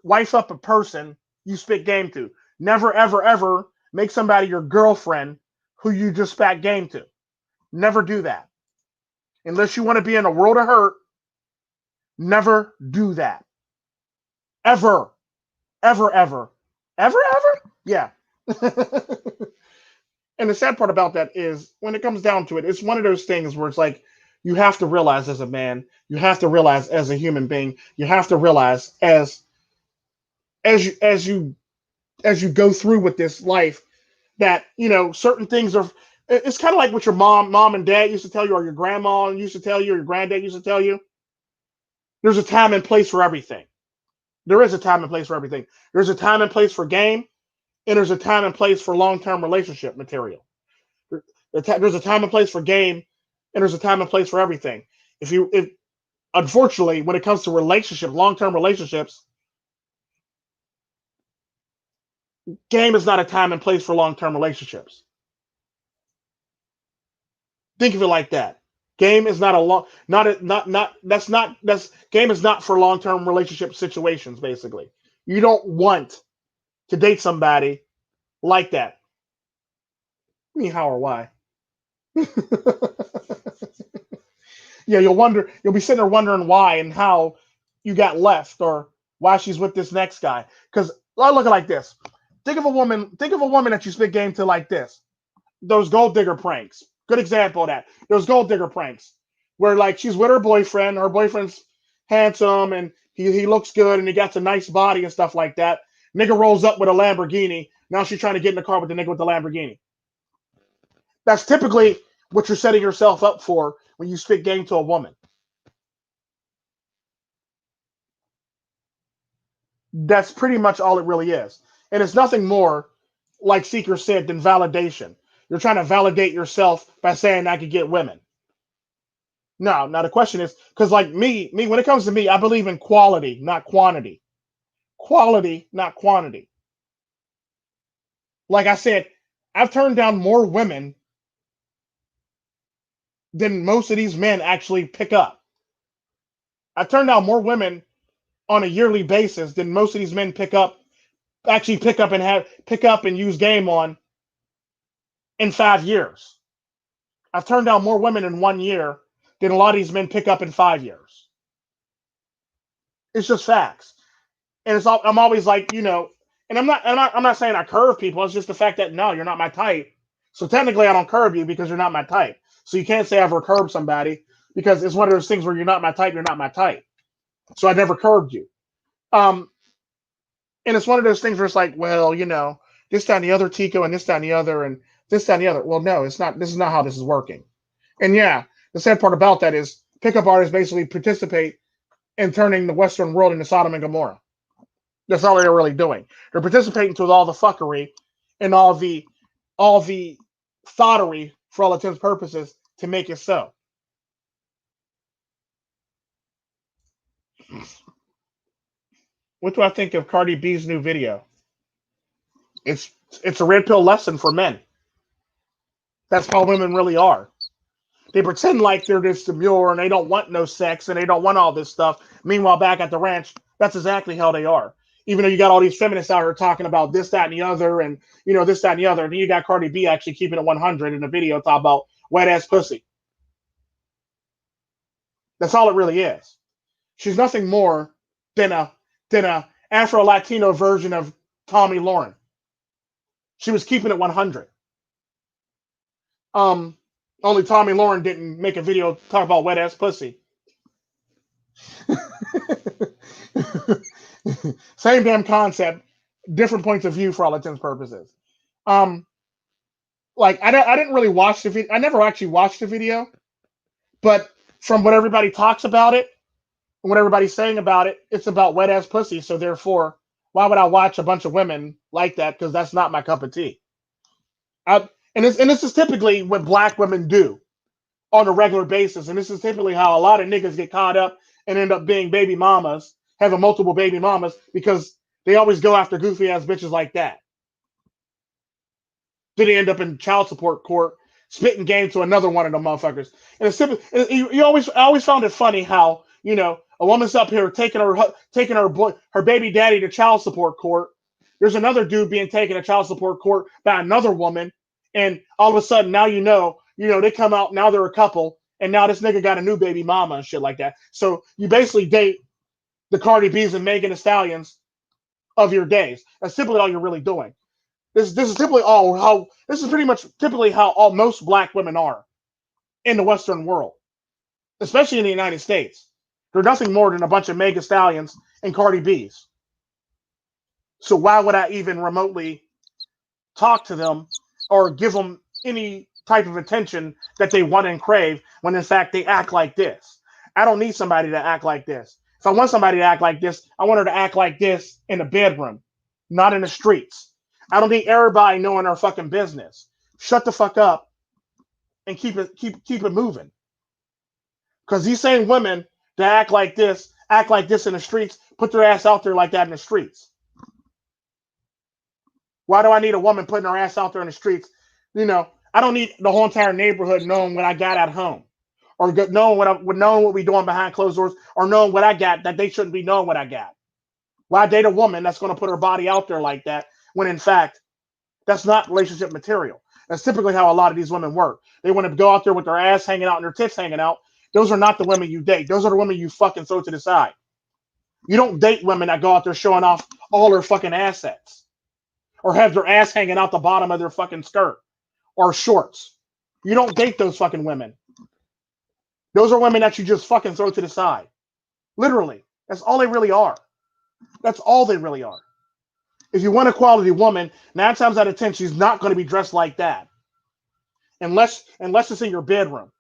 wife up a person you spit game to. Never, ever make somebody your girlfriend who you just spat game to. Never do that. Unless you want to be in a world of hurt, never do that. Ever. Ever. Yeah. And the sad part about that is when it comes down to it, it's one of those things where it's like you have to realize as a man, you have to realize as a human being, you have to realize as you go through with this life that certain things are. It's kind of like what your mom and dad used to tell you, or your grandma used to tell you, or your granddad used to tell you. There's a time and place for everything. There is a time and place for everything. There's a time and place for game, and there's a time and place for long-term relationship material. There's a time and place for game, and there's a time and place for everything. If unfortunately, when it comes to relationships, long-term relationships, game is not a time and place for long-term relationships. Think of it like that. Game is not a long, not a, not that's game is not for long-term relationship situations. Basically, you don't want to date somebody like that. I mean, how or why? Yeah, you'll be sitting there wondering why and how you got left, or why she's with this next guy. Because I look at it like this. Think of a woman that you spit game to like this. Those gold digger pranks. Good example of that. Those gold digger pranks. Where like she's with her boyfriend's handsome and he looks good and he got a nice body and stuff like that. Nigga rolls up with a Lamborghini. Now she's trying to get in the car with the nigga with the Lamborghini. That's typically what you're setting yourself up for when you spit game to a woman. That's pretty much all it really is. And it's nothing more, like Seeker said, than validation. You're trying to validate yourself by saying I could get women. No, now the question is, because like me, when it comes to me, I believe in quality, not quantity. Quality, not quantity. Like I said, I've turned down more women than most of these men actually pick up. I turned down more women on a yearly basis than most of these men actually pick up and use game on in 5 years. I've turned down more women in 1 year than a lot of these men pick up in 5 years. It's just facts. And I'm always like, and I'm not saying I curve people. It's just the fact that no, you're not my type. So technically I don't curve you because you're not my type. So you can't say I ever curbed somebody because it's one of those things where you're not my type, you're not my type. So I never curbed you. Um, And it's one of those things where it's like, well, this, that, and the other, Tico, and this, that, and the other, and this, that, and the other. Well, no, it's not. This is not how this is working. And yeah, the sad part about that is pickup artists basically participate in turning the Western world into Sodom and Gomorrah. That's all they're really doing. They're participating to all the fuckery and all the thottery, for all intents and purposes, to make it so. What do I think of Cardi B's new video? It's it's a red pill lesson for men. That's how women really are. They pretend like they're this demure and they don't want no sex and they don't want all this stuff. Meanwhile, back at the ranch, that's exactly how they are. Even though you got all these feminists out here talking about this, that, and the other, and this, that, and the other, and then you got Cardi B actually keeping it 100 in the video talking about wet ass pussy. That's all it really is. She's nothing more than a Afro Latino version of Tommy Lauren. She was keeping it 100. Only Tommy Lauren didn't make a video talk about wet ass pussy. Same damn concept, different points of view for all intents and purposes. Like I didn't really watch the video. I never actually watched the video, but from what everybody talks about it, and what everybody's saying about it, it's about wet ass pussy. So therefore, why would I watch a bunch of women like that? Because that's not my cup of tea. And this is typically what black women do on a regular basis. And this is typically how a lot of niggas get caught up and end up being baby mamas, having multiple baby mamas, because they always go after goofy ass bitches like that. Then they end up in child support court, spitting game to another one of them motherfuckers. And it's typical. I always found it funny how a woman's up here taking her baby daddy to child support court. There's another dude being taken to child support court by another woman, and all of a sudden now they come out, now they're a couple, and now this nigga got a new baby mama and shit like that. So you basically date the Cardi B's and Megan Thee Stallions of your days. That's typically all you're really doing. This is pretty much typically how most black women are in the Western world, especially in the United States. They're nothing more than a bunch of Megan Stallions and Cardi B's. So why would I even remotely talk to them or give them any type of attention that they want and crave when in fact they act like this? I don't need somebody to act like this. If I want somebody to act like this, I want her to act like this in the bedroom, not in the streets. I don't need everybody knowing our fucking business. Shut the fuck up and keep it moving. Because these same women that act like this in the streets, put their ass out there like that in the streets. Why do I need a woman putting her ass out there in the streets? I don't need the whole entire neighborhood knowing what I got at home, or knowing what we doing behind closed doors, or knowing what I got that they shouldn't be knowing what I got. Why date a woman that's going to put her body out there like that when in fact that's not relationship material? That's typically how a lot of these women work. They want to go out there with their ass hanging out and their tits hanging out. Those are not the women you date. Those are the women you fucking throw to the side. You don't date women that go out there showing off all their fucking assets, or have their ass hanging out the bottom of their fucking skirt or shorts. You don't date those fucking women. Those are women that you just fucking throw to the side. Literally. That's all they really are. That's all they really are. If you want a quality woman, 9 times out of 10, she's not going to be dressed like that. Unless it's in your bedroom.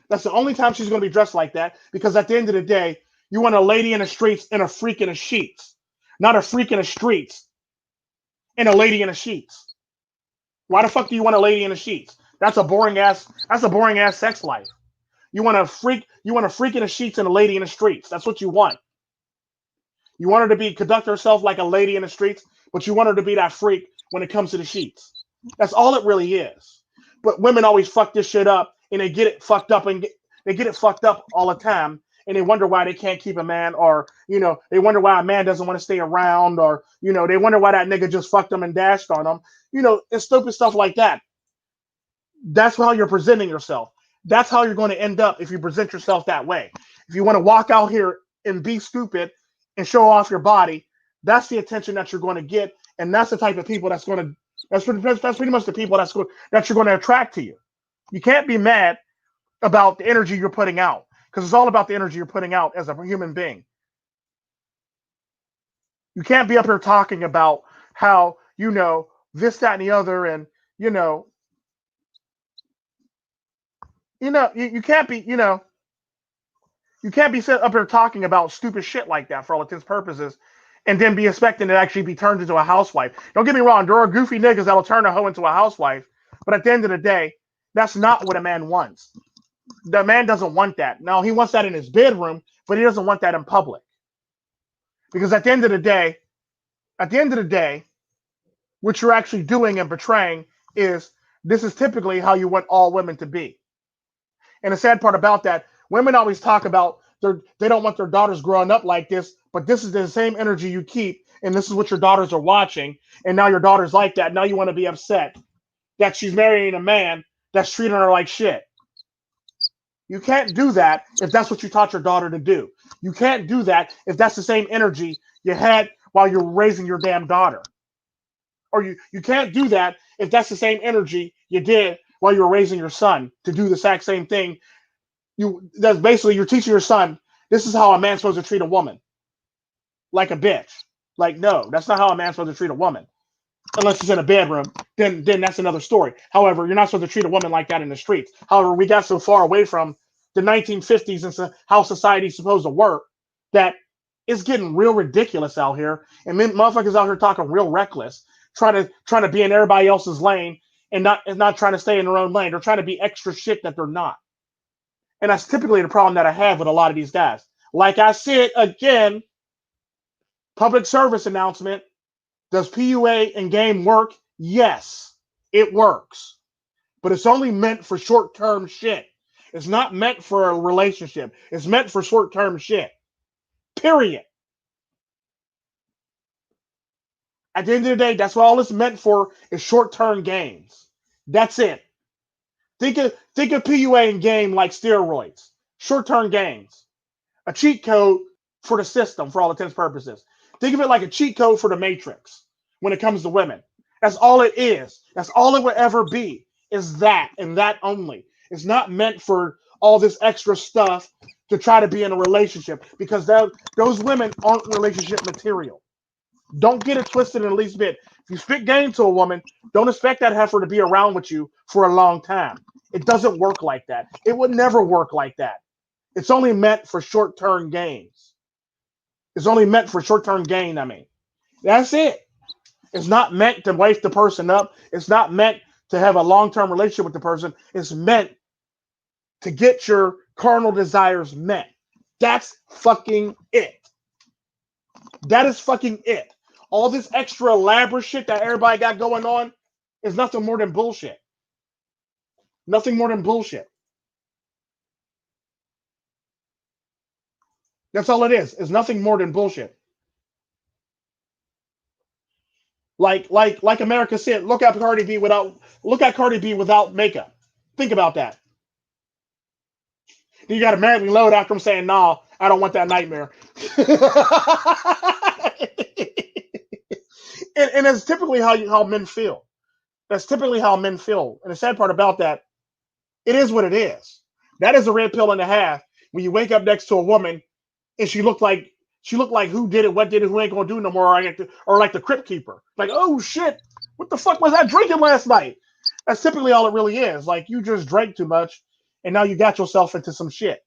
That's the only time she's going to be dressed like that, because at the end of the day, you want a lady in the streets and a freak in the sheets. Not a freak in the streets and a lady in the sheets. Why the fuck do you want a lady in the sheets? That's a boring ass sex life. You want a freak in the sheets and a lady in the streets. That's what you want. You want her to conduct herself like a lady in the streets, but you want her to be that freak when it comes to the sheets. That's all it really is. But women always fuck this shit up, and they get it fucked up, and they get it fucked up all the time, and they wonder why they can't keep a man, or they wonder why a man doesn't want to stay around, or they wonder why that nigga just fucked them and dashed on them. It's stupid stuff like that. That's how you're presenting yourself. That's how you're going to end up if you present yourself that way. If you want to walk out here and be stupid and show off your body, that's the attention that you're going to get, and that's the type of people that's pretty much the people that you're going to attract to you. You can't be mad about the energy you're putting out, because it's all about the energy you're putting out as a human being. You can't be up here talking about how, this, that, and the other, and you know, you can't be, you can't be up here talking about stupid shit like that for all intents and purposes, and then be expecting to actually be turned into a housewife. Don't get me wrong, there are goofy niggas that'll turn a hoe into a housewife, but at the end of the day, that's not what a man wants. The man doesn't want that. Now, he wants that in his bedroom, but he doesn't want that in public. Because at the end of the day, what you're actually doing and portraying is this is typically how you want all women to be. And the sad part about that, women always talk about they don't want their daughters growing up like this, but this is the same energy you keep, and this is what your daughters are watching, and now your daughter's like that. Now you want to be upset that she's marrying a man that's treating her like shit. You can't do that if that's what you taught your daughter to do. You can't do that if that's the same energy you had while you're raising your damn daughter. Or you can't do that if that's the same energy you did while you were raising your son to do the exact same thing. That's basically you're teaching your son, this is how a man's supposed to treat a woman. Like a bitch. Like, no, that's not how a man's supposed to treat a woman. Unless he's in a bedroom, then that's another story. However, you're not supposed to treat a woman like that in the streets. However, we got so far away from the 1950s and how society's supposed to work that it's getting real ridiculous out here. And men, motherfuckers out here talking real reckless, trying to be in everybody else's lane and not trying to stay in their own lane. They're trying to be extra shit that they're not. And that's typically the problem that I have with a lot of these guys. Like I said, again, public service announcement. Does PUA and game work? Yes, it works. But it's only meant for short-term shit. It's not meant for a relationship. It's meant for short-term shit. Period. At the end of the day, that's what all it's meant for is short-term gains. That's it. Think of PUA and game like steroids. Short-term gains. A cheat code for the system for all intents and purposes. Think of it like a cheat code for the Matrix when it comes to women. That's all it is. That's all it would ever be, is that and that only. It's not meant for all this extra stuff to try to be in a relationship because those women aren't relationship material. Don't get it twisted in the least bit. If you spit game to a woman, don't expect that heifer to be around with you for a long time. It doesn't work like that. It would never work like that. It's only meant for short-term gains. It's only meant for short-term gain, I mean. That's it. It's not meant to waste the person up. It's not meant to have a long-term relationship with the person. It's meant to get your carnal desires met. That's fucking it. That is fucking it. All this extra elaborate shit that everybody got going on is nothing more than bullshit. Nothing more than bullshit. That's all it is. It's nothing more than bullshit. Like America said, look at Cardi B without makeup. Think about that. You got to Marilyn load after him saying, "Nah, I don't want that nightmare." and it's typically how men feel. That's typically how men feel. And the sad part about that, it is what it is. That is a red pill and a half. When you wake up next to a woman and she looked like who did it, what did it, who ain't gonna do no more, or like the crypt keeper. Like, oh shit, what the fuck was I drinking last night? That's typically all it really is. Like, you just drank too much and now you got yourself into some shit.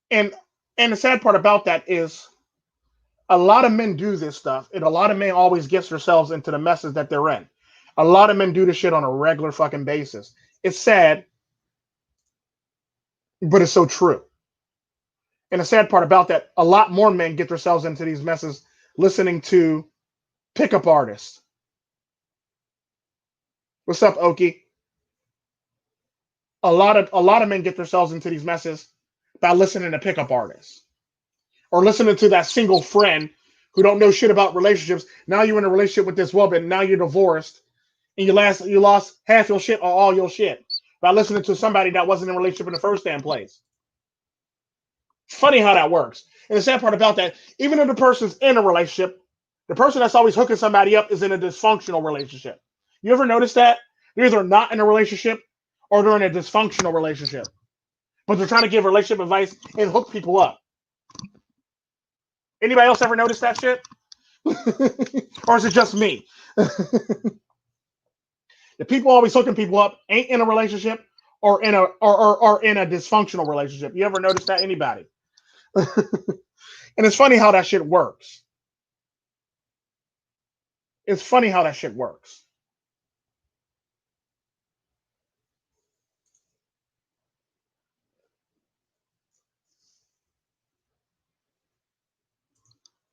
And the sad part about that is a lot of men do this stuff, and a lot of men always get themselves into the messes that they're in. A lot of men do this shit on a regular fucking basis. It's sad, but it's so true. And the sad part about that, a lot more men get themselves into these messes listening to pickup artists. What's up, Okie? A lot of men get themselves into these messes by listening to pickup artists. Or listening to that single friend who don't know shit about relationships. Now you're in a relationship with this woman, now you're divorced, and you lost half your shit or all your shit by listening to somebody that wasn't in a relationship in the first damn place. Funny how that works. And the sad part about that, even if the person's in a relationship, the person that's always hooking somebody up is in a dysfunctional relationship. You ever notice that? They're either not in a relationship or they're in a dysfunctional relationship. but they're trying to give relationship advice and hook people up. Anybody else ever notice that shit? Or is it just me? The people always hooking people up ain't in a relationship or in a dysfunctional relationship. You ever notice that? Anybody? And it's funny how that shit works. It's funny how that shit works.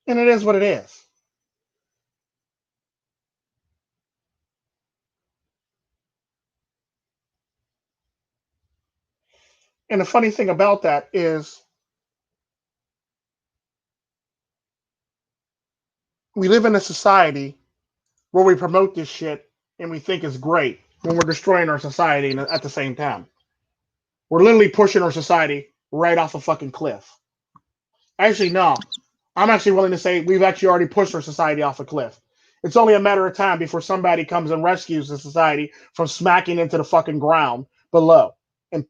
And it is what it is. And the funny thing about that is we live in a society where we promote this shit and we think it's great when we're destroying our society at the same time. We're literally pushing our society right off a fucking cliff. Actually, no. I'm actually willing to say we've actually already pushed our society off a cliff. It's only a matter of time before somebody comes and rescues the society from smacking into the fucking ground below and,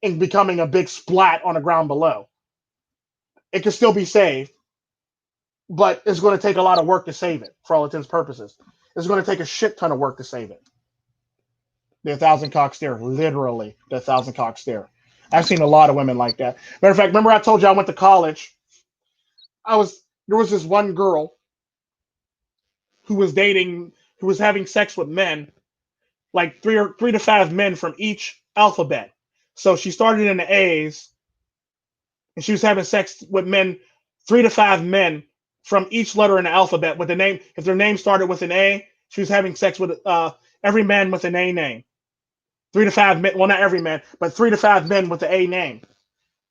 and becoming a big splat on the ground below. It can still be saved, but it's going to take a lot of work to save it for all intents and purposes. It's going to take a shit ton of work to save it. The 1,000 cock stare, literally the 1,000 cock stare. I've seen a lot of women like that. Matter of fact, remember I told you I went to college. There was this one girl who was having sex with men, like three to five men from each alphabet. So she started in the A's, and she was having sex with men, 3 to 5 men from each letter in the alphabet with the name. If their name started with an A, she was having sex with every man with an A name. 3 to 5 men, well, not every man, but 3 to 5 men with the A name.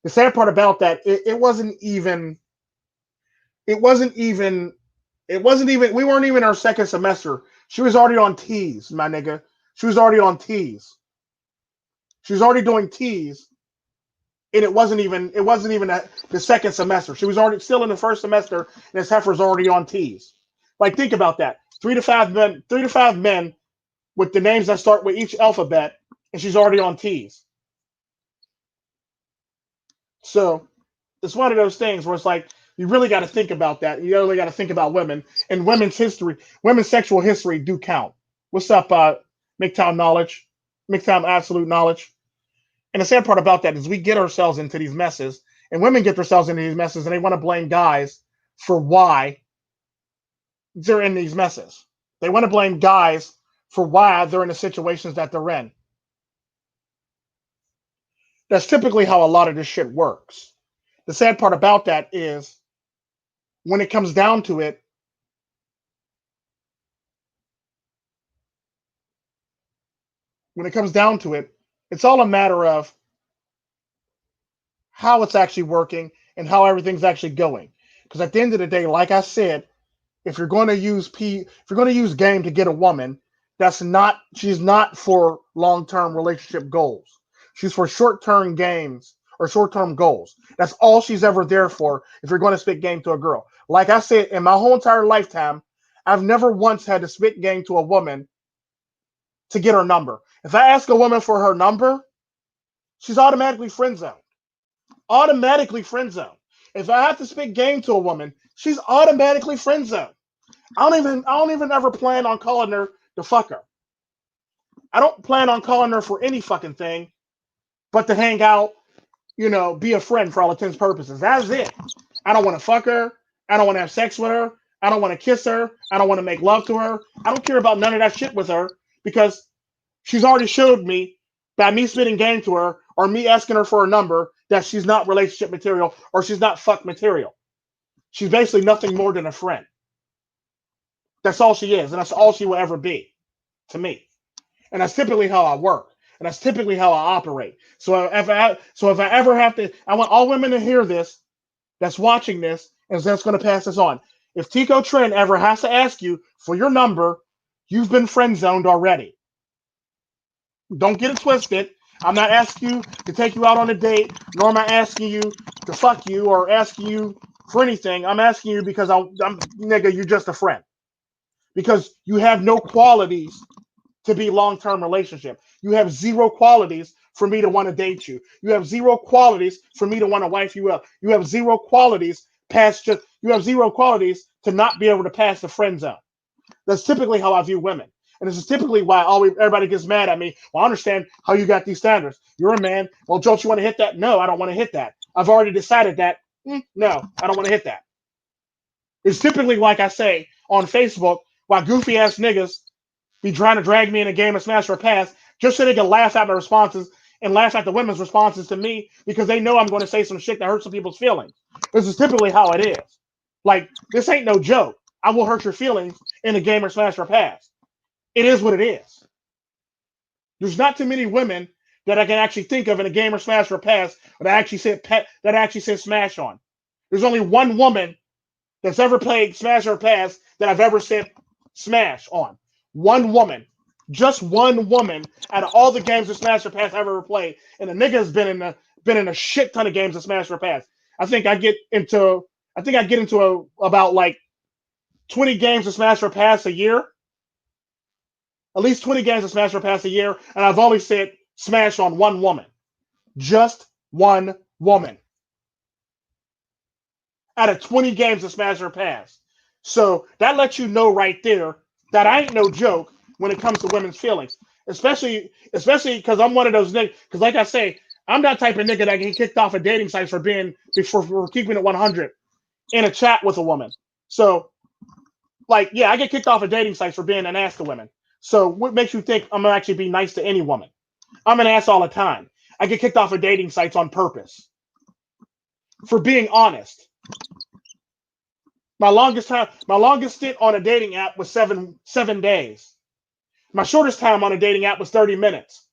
The sad part about that, it wasn't even, we weren't even our second semester. She was already on T's, my nigga. She was already on T's. She was already doing T's, and it wasn't even the second semester. She was already still in the first semester, and this heifer's already on T's. Like, think about that. 3 to 5 men with the names that start with each alphabet, and she's already on T's. So it's one of those things where it's like you really got to think about that. You really got to think about women and women's history. Women's sexual history do count. What's up, MGTOW knowledge, MGTOW absolute knowledge? And the sad part about that is we get ourselves into these messes, and women get themselves into these messes, and they want to blame guys for why they're in these messes. They want to blame guys for why they're in the situations that they're in. That's typically how a lot of this shit works. The sad part about that is when it comes down to it, it's all a matter of how it's actually working and how everything's actually going. Because at the end of the day, like I said, if you're going to use game to get a woman, she's not for long-term relationship goals. She's for short-term games or short-term goals. That's all she's ever there for if you're going to spit game to a girl. Like I said, in my whole entire lifetime, I've never once had to spit game to a woman to get her number. If I ask a woman for her number, she's automatically friend zoned. Automatically friend zoned. If I have to spit game to a woman, she's automatically friend zoned. I don't even ever plan on calling her to fuck her. I don't plan on calling her for any fucking thing but to hang out, be a friend for all intents and purposes. That's it. I don't want to fuck her. I don't want to have sex with her. I don't want to kiss her. I don't want to make love to her. I don't care about none of that shit with her because she's already showed me by me spitting game to her or me asking her for a number that she's not relationship material or she's not fuck material. She's basically nothing more than a friend. That's all she is, and that's all she will ever be to me. And that's typically how I work, and that's typically how I operate. So if I ever have to, I want all women to hear this, that's watching this, and that's going to pass this on. If Tico Tren ever has to ask you for your number, you've been friend zoned already. Don't get it twisted. I'm not asking you to take you out on a date, nor am I asking you to fuck you or asking you for anything. I'm asking you because I'm nigga, you're just a friend. Because you have no qualities to be long-term relationship. You have zero qualities for me to want to date you. You have zero qualities for me to want to wife you up. You have zero qualities you have zero qualities to not be able to pass the friend zone. That's typically how I view women. And this is typically why everybody gets mad at me. Well, I understand how you got these standards. You're a man. Well, don't you want to hit that? No, I don't want to hit that. I've already decided that. No, I don't want to hit that. It's typically, like I say, on Facebook, why goofy ass niggas be trying to drag me in a game of Smash or Pass just so they can laugh at my responses and laugh at the women's responses to me because they know I'm going to say some shit that hurts some people's feelings. This is typically how it is. Like, this ain't no joke. I will hurt your feelings in a game of Smash or Pass. It is what it is. There's not too many women that I can actually think of in a game or Smash or Pass that I actually said Smash on. There's only one woman that's ever played Smash or Pass that I've ever said Smash on. One woman. Just one woman out of all the games of Smash or Pass I've ever played. And the nigga has been in a shit ton of games of Smash or Pass. I think I get into about like 20 games of Smash or Pass a year. At least 20 games of Smash or Pass a year. And I've only said Smash on one woman. Just one woman. Out of 20 games of Smash or Pass. So that lets you know right there that I ain't no joke when it comes to women's feelings. Especially because I'm one of those niggas. Because like I say, I'm that type of nigga that get kicked off of dating sites for keeping it 100 in a chat with a woman. So, like, yeah, I get kicked off of dating sites for being an ass to women. So what makes you think I'm going to actually be nice to any woman? I'm an ass all the time. I get kicked off of dating sites on purpose. For being honest. My longest stint on a dating app was seven days. My shortest time on a dating app was 30 minutes.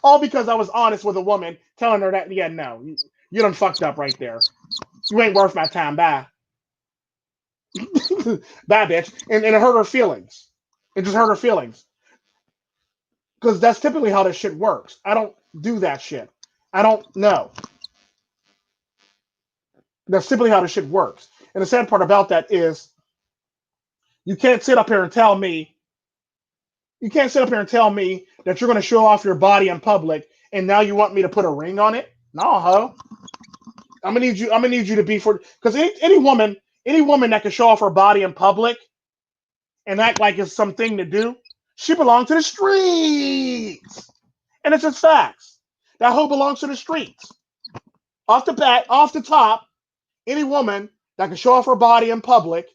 All because I was honest with a woman, telling her that, yeah, no, you done fucked up right there. You ain't worth my time. Bye. Bye, bitch. And it hurt her feelings. It just hurt her feelings. Because that's typically how this shit works. I don't do that shit. I don't know. That's simply how this shit works. And the sad part about that is you can't sit up here and tell me that you're going to show off your body in public and now you want me to put a ring on it? No, ho. I'm gonna need you to be because any woman that can show off her body in public and act like it's something to do, she belongs to the streets. And it's just facts. That hoe belongs to the streets. Off the top, any woman that can show off her body in public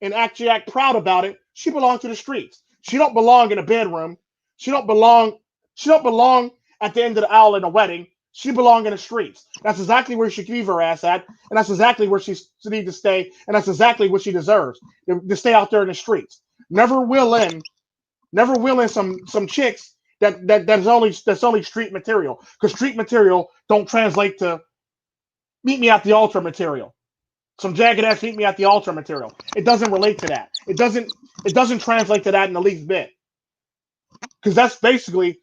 and actually act proud about it, she belongs to the streets. She don't belong in a bedroom. She don't belong at the end of the aisle in a wedding. She belongs in the streets. That's exactly where she can leave her ass at, and that's exactly where she needs to stay, and that's exactly what she deserves to stay out there in the streets. Never will in some chicks that's only street material, because street material don't translate to meet me at the altar material. Some jagged ass meet me at the altar material. It doesn't relate to that. It doesn't translate to that in the least bit. Because that's basically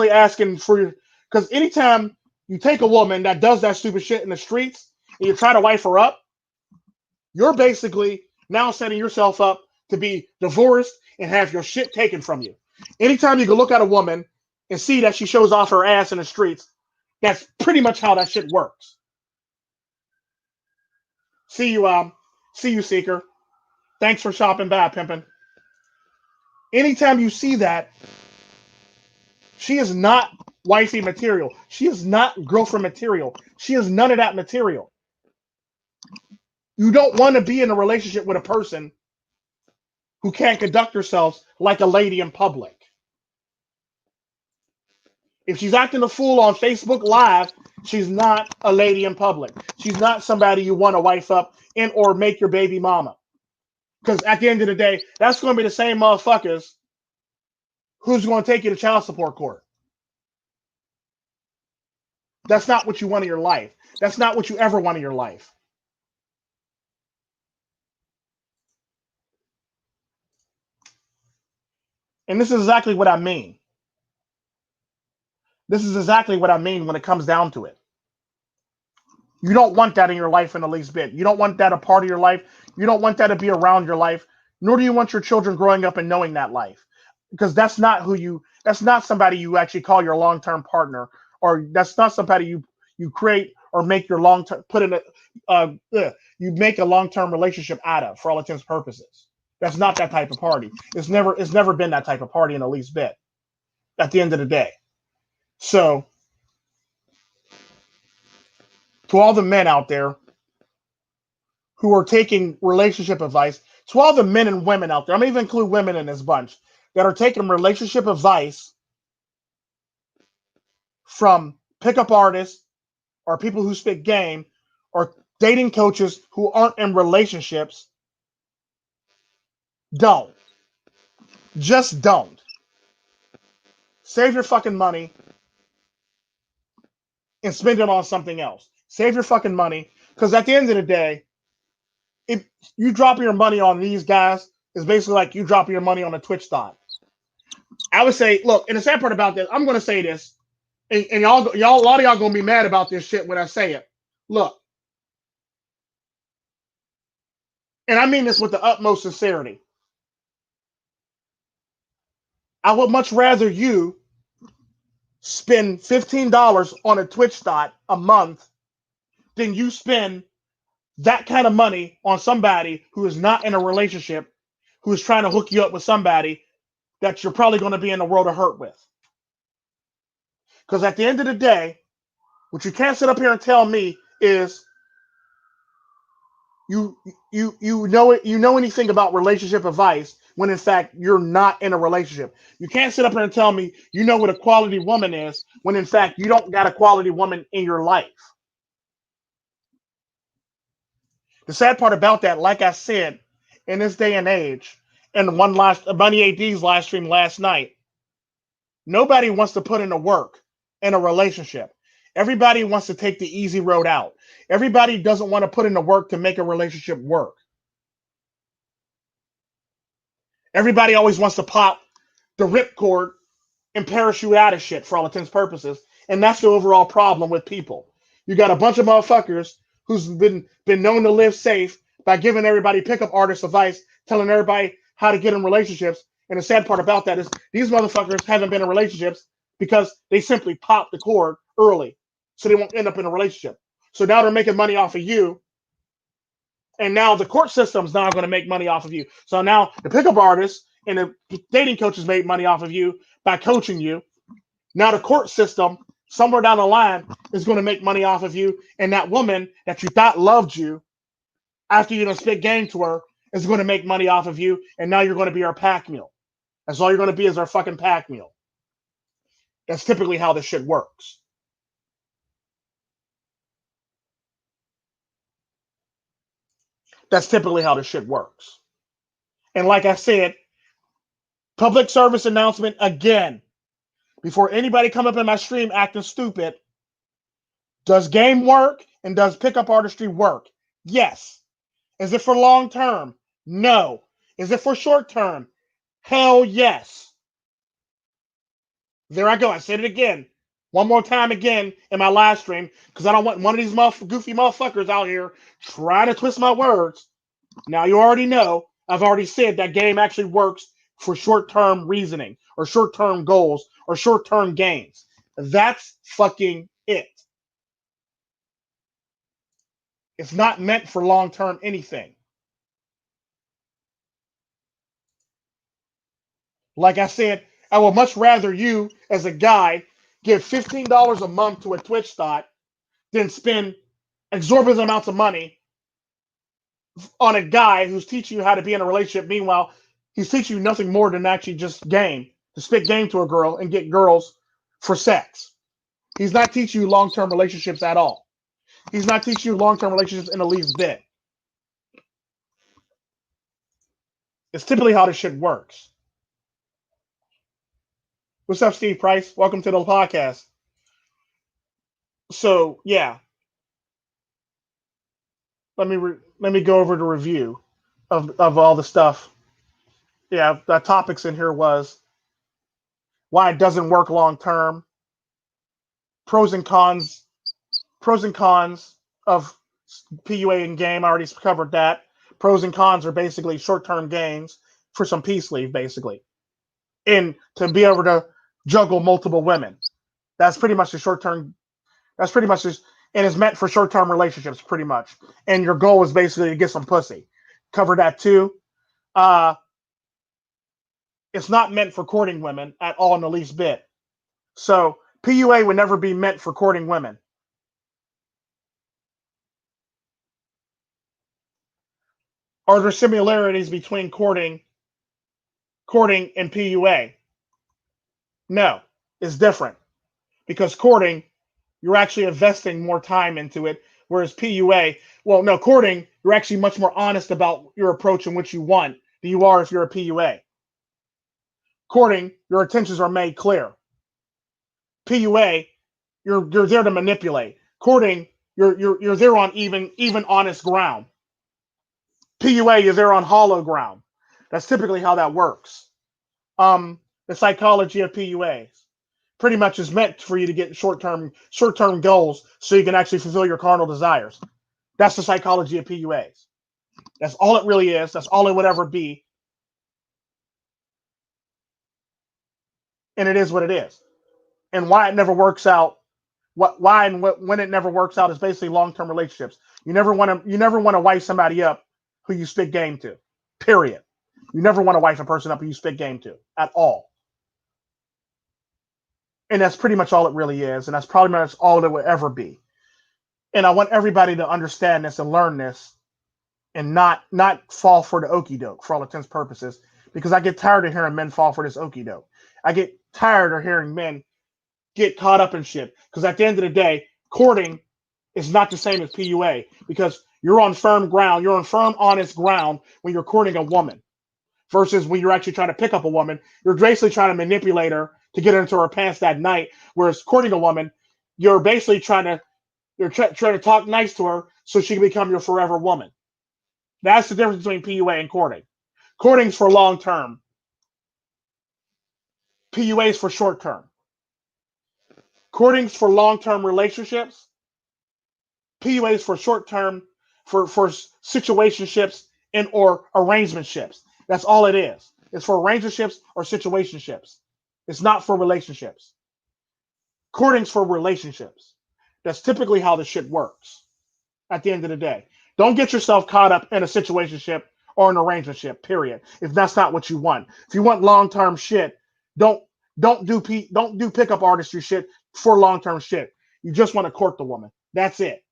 asking for. Because anytime you take a woman that does that stupid shit in the streets and you try to wife her up, you're basically now setting yourself up to be divorced and have your shit taken from you. Anytime you can look at a woman and see that she shows off her ass in the streets, that's pretty much how that shit works. See you, Seeker. Thanks for shopping by, pimpin'. Anytime you see that, she is not wifey material. She is not girlfriend material. She is none of that material. You don't want to be in a relationship with a person who can't conduct herself like a lady in public. If she's acting a fool on Facebook Live, she's not a lady in public. She's not somebody you want to wife up in or make your baby mama. Because at the end of the day, that's going to be the same motherfuckers who's going to take you to child support court. That's not what you want in your life. That's not what you ever want in your life. And this is exactly what I mean. This is exactly what I mean when it comes down to it. You don't want that in your life in the least bit. You don't want that a part of your life. You don't want that to be around your life, nor do you want your children growing up and knowing that life. because that's not that's not somebody you actually call your long-term partner, or that's not somebody you create or make your long-term put in a you make a long-term relationship out of, for all intents and purposes. That's not that type of party. It's never been that type of party in the least bit at the end of the day. So to all the men out there who are taking relationship advice, to all the men and women out there, I'm going to even include women in this bunch, that are taking relationship advice from pickup artists or people who spit game or dating coaches who aren't in relationships, don't. Just don't. Save your fucking money and spend it on something else. Save your fucking money, because at the end of the day, if you dropping your money on these guys, is basically like you dropping your money on a Twitch stock. I would say, look, and the sad part about this, I'm going to say this, and y'all, a lot of y'all going to be mad about this shit when I say it. Look, and I mean this with the utmost sincerity. I would much rather you spend $15 on a Twitch stock a month than you spend that kind of money on somebody who is not in a relationship, who is trying to hook you up with somebody that you're probably going to be in a world of hurt with. Because at the end of the day, what you can't sit up here and tell me is you know anything about relationship advice when in fact you're not in a relationship. You can't sit up here and tell me you know what a quality woman is when in fact you don't got a quality woman in your life. The sad part about that, like I said, in this day and age, and one last Money AD's live stream last night, nobody wants to put in the work in a relationship. Everybody wants to take the easy road out. Everybody doesn't want to put in the work to make a relationship work. Everybody always wants to pop the ripcord and parachute out of shit, for all intents and purposes. And that's the overall problem with people. You got a bunch of motherfuckers who's been known to live safe by giving everybody pickup artist advice, telling everybody how to get in relationships. And the sad part about that is these motherfuckers haven't been in relationships because they simply popped the cord early, so they won't end up in a relationship. So now they're making money off of you. And now the court system's now going to make money off of you. So now the pickup artists and the dating coaches make money off of you by coaching you. Now the court system, somewhere down the line, is going to make money off of you. And that woman that you thought loved you, after you done spit game to her, is going to make money off of you. And now you're going to be our pack meal. That's all you're going to be, is our fucking pack meal. That's typically how this shit works. That's typically how this shit works. And like I said, public service announcement again. Before anybody come up in my stream acting stupid, does game work and does pickup artistry work? Yes. Is it for long term? No. Is it for short term? Hell yes. There I go. I said it again. One more time again in my live stream, because I don't want one of these goofy motherfuckers out here trying to twist my words. Now you already know, I've already said that game actually works for short-term reasoning or short-term goals or short-term gains. That's fucking it. It's not meant for long-term anything. Like I said, I would much rather you, as a guy, give $15 a month to a Twitch stock than spend exorbitant amounts of money on a guy who's teaching you how to be in a relationship. Meanwhile, he's teaching you nothing more than actually just game, to spit game to a girl and get girls for sex. He's not teaching you long-term relationships at all. He's not teaching you long-term relationships in the least bit. It's typically how this shit works. What's up, Steve Price? Welcome to the podcast. So, yeah. Let me go over the review of all the stuff. Yeah, the topics in here was why it doesn't work long term, pros and cons of PUA and game. I already covered that. Pros and cons are basically short term gains for some peace leave, basically. and to be able to juggle multiple women. That's pretty much the short term. That's pretty much just, and it's meant for short term relationships, pretty much. And your goal is basically to get some pussy. Cover that too. Uh, it's not meant for courting women at all in the least bit. So PUA would never be meant for courting women. Are there similarities between courting and PUA? No, it's different because courting, you're actually investing more time into it, whereas PUA, well, no, courting, you're actually much more honest about your approach and what you want than you are if you're a PUA. Courting, your intentions are made clear. PUA, you're there to manipulate. Courting, you're there on even honest ground. PUA, you're there on hollow ground. That's typically how that works. The psychology of PUAs pretty much is meant for you to get short-term goals so you can actually fulfill your carnal desires. That's the psychology of PUAs. That's all it really is. That's all it would ever be. And it is what it is. And why it never works out, when it never works out is basically long-term relationships. You never want to wife somebody up who you spit game to. Period. You never want to wife a person up who you spit game to at all. And that's pretty much all it really is. And that's probably much all it will ever be. And I want everybody to understand this and learn this and not fall for the okie doke for all intents and purposes, because I get tired of hearing men fall for this okie doke. I get tired of hearing men get caught up in shit, because at the end of the day, courting is not the same as PUA, because you're on firm ground. You're on firm, honest ground when you're courting a woman versus when you're actually trying to pick up a woman. You're basically trying to manipulate her to get into her pants that night, whereas courting a woman, you're basically trying to talk nice to her so she can become your forever woman. That's the difference between PUA and courting. Courting's for long term. PUA is for short term. Courting's for long term relationships. PUA is for short term, for situationships and or arrangementships. That's all it is. It's for arrangementships or situationships. It's not for relationships. Courting's for relationships. That's typically how the shit works. At the end of the day, don't get yourself caught up in a situationship or an arrangementship. Period. If that's not what you want. If you want long term shit, don't do pickup artistry shit for long term shit. You just want to court the woman. That's it.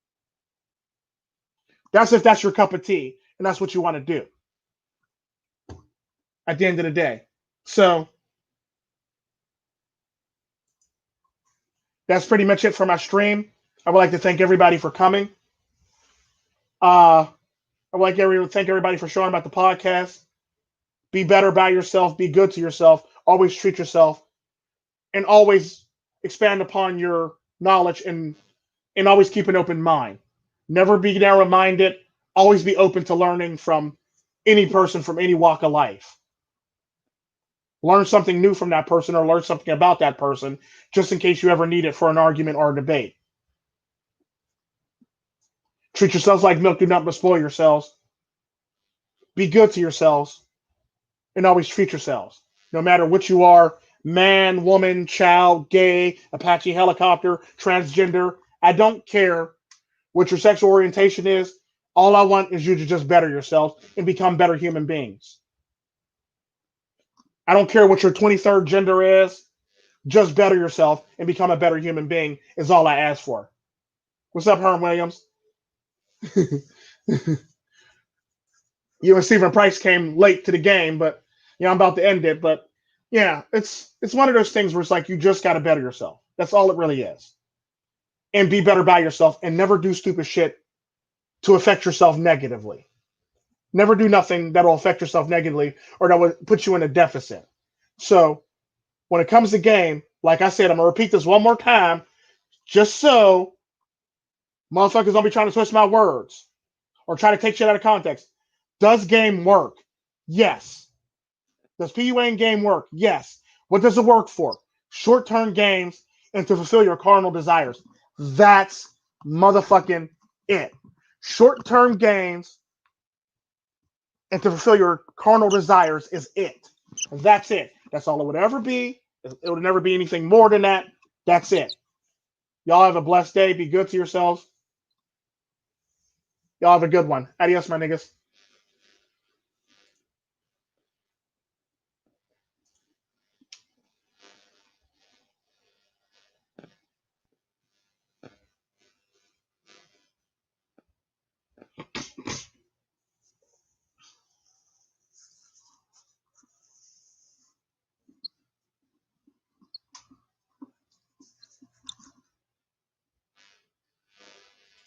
That's if that's your cup of tea and that's what you want to do. At the end of the day, so that's pretty much it for my stream. I would like to thank everybody for coming. I would like to thank everybody for showing about the podcast. Be better by yourself. Be good to yourself. Always treat yourself, and always expand upon your knowledge, and always keep an open mind. Never be narrow-minded. Always be open to learning from any person from any walk of life. Learn something new from that person or learn something about that person just in case you ever need it for an argument or a debate. Treat yourselves like milk. Do not spoil yourselves. Be good to yourselves and always treat yourselves. No matter what you are, man, woman, child, gay, Apache helicopter, transgender. I don't care what your sexual orientation is. All I want is you to just better yourself and become better human beings. I don't care what your 23rd gender is. Just better yourself and become a better human being is all I ask for. What's up, Herm Williams? You and Stephen Price came late to the game, but I'm about to end it. But yeah, it's one of those things where it's like you just got to better yourself. That's all it really is. And be better by yourself and never do stupid shit to affect yourself negatively. Never do nothing that will affect yourself negatively or that will put you in a deficit. So when it comes to game, like I said, I'm going to repeat this one more time, just so motherfuckers don't be trying to twist my words or try to take shit out of context. Does game work? Yes. Does PUA game work? Yes. What does it work for? Short-term games and to fulfill your carnal desires. That's motherfucking it. Short-term games and to fulfill your carnal desires is it. That's it. That's all it would ever be. It would never be anything more than that. That's it. Y'all have a blessed day. Be good to yourselves. Y'all have a good one. Adios, my niggas.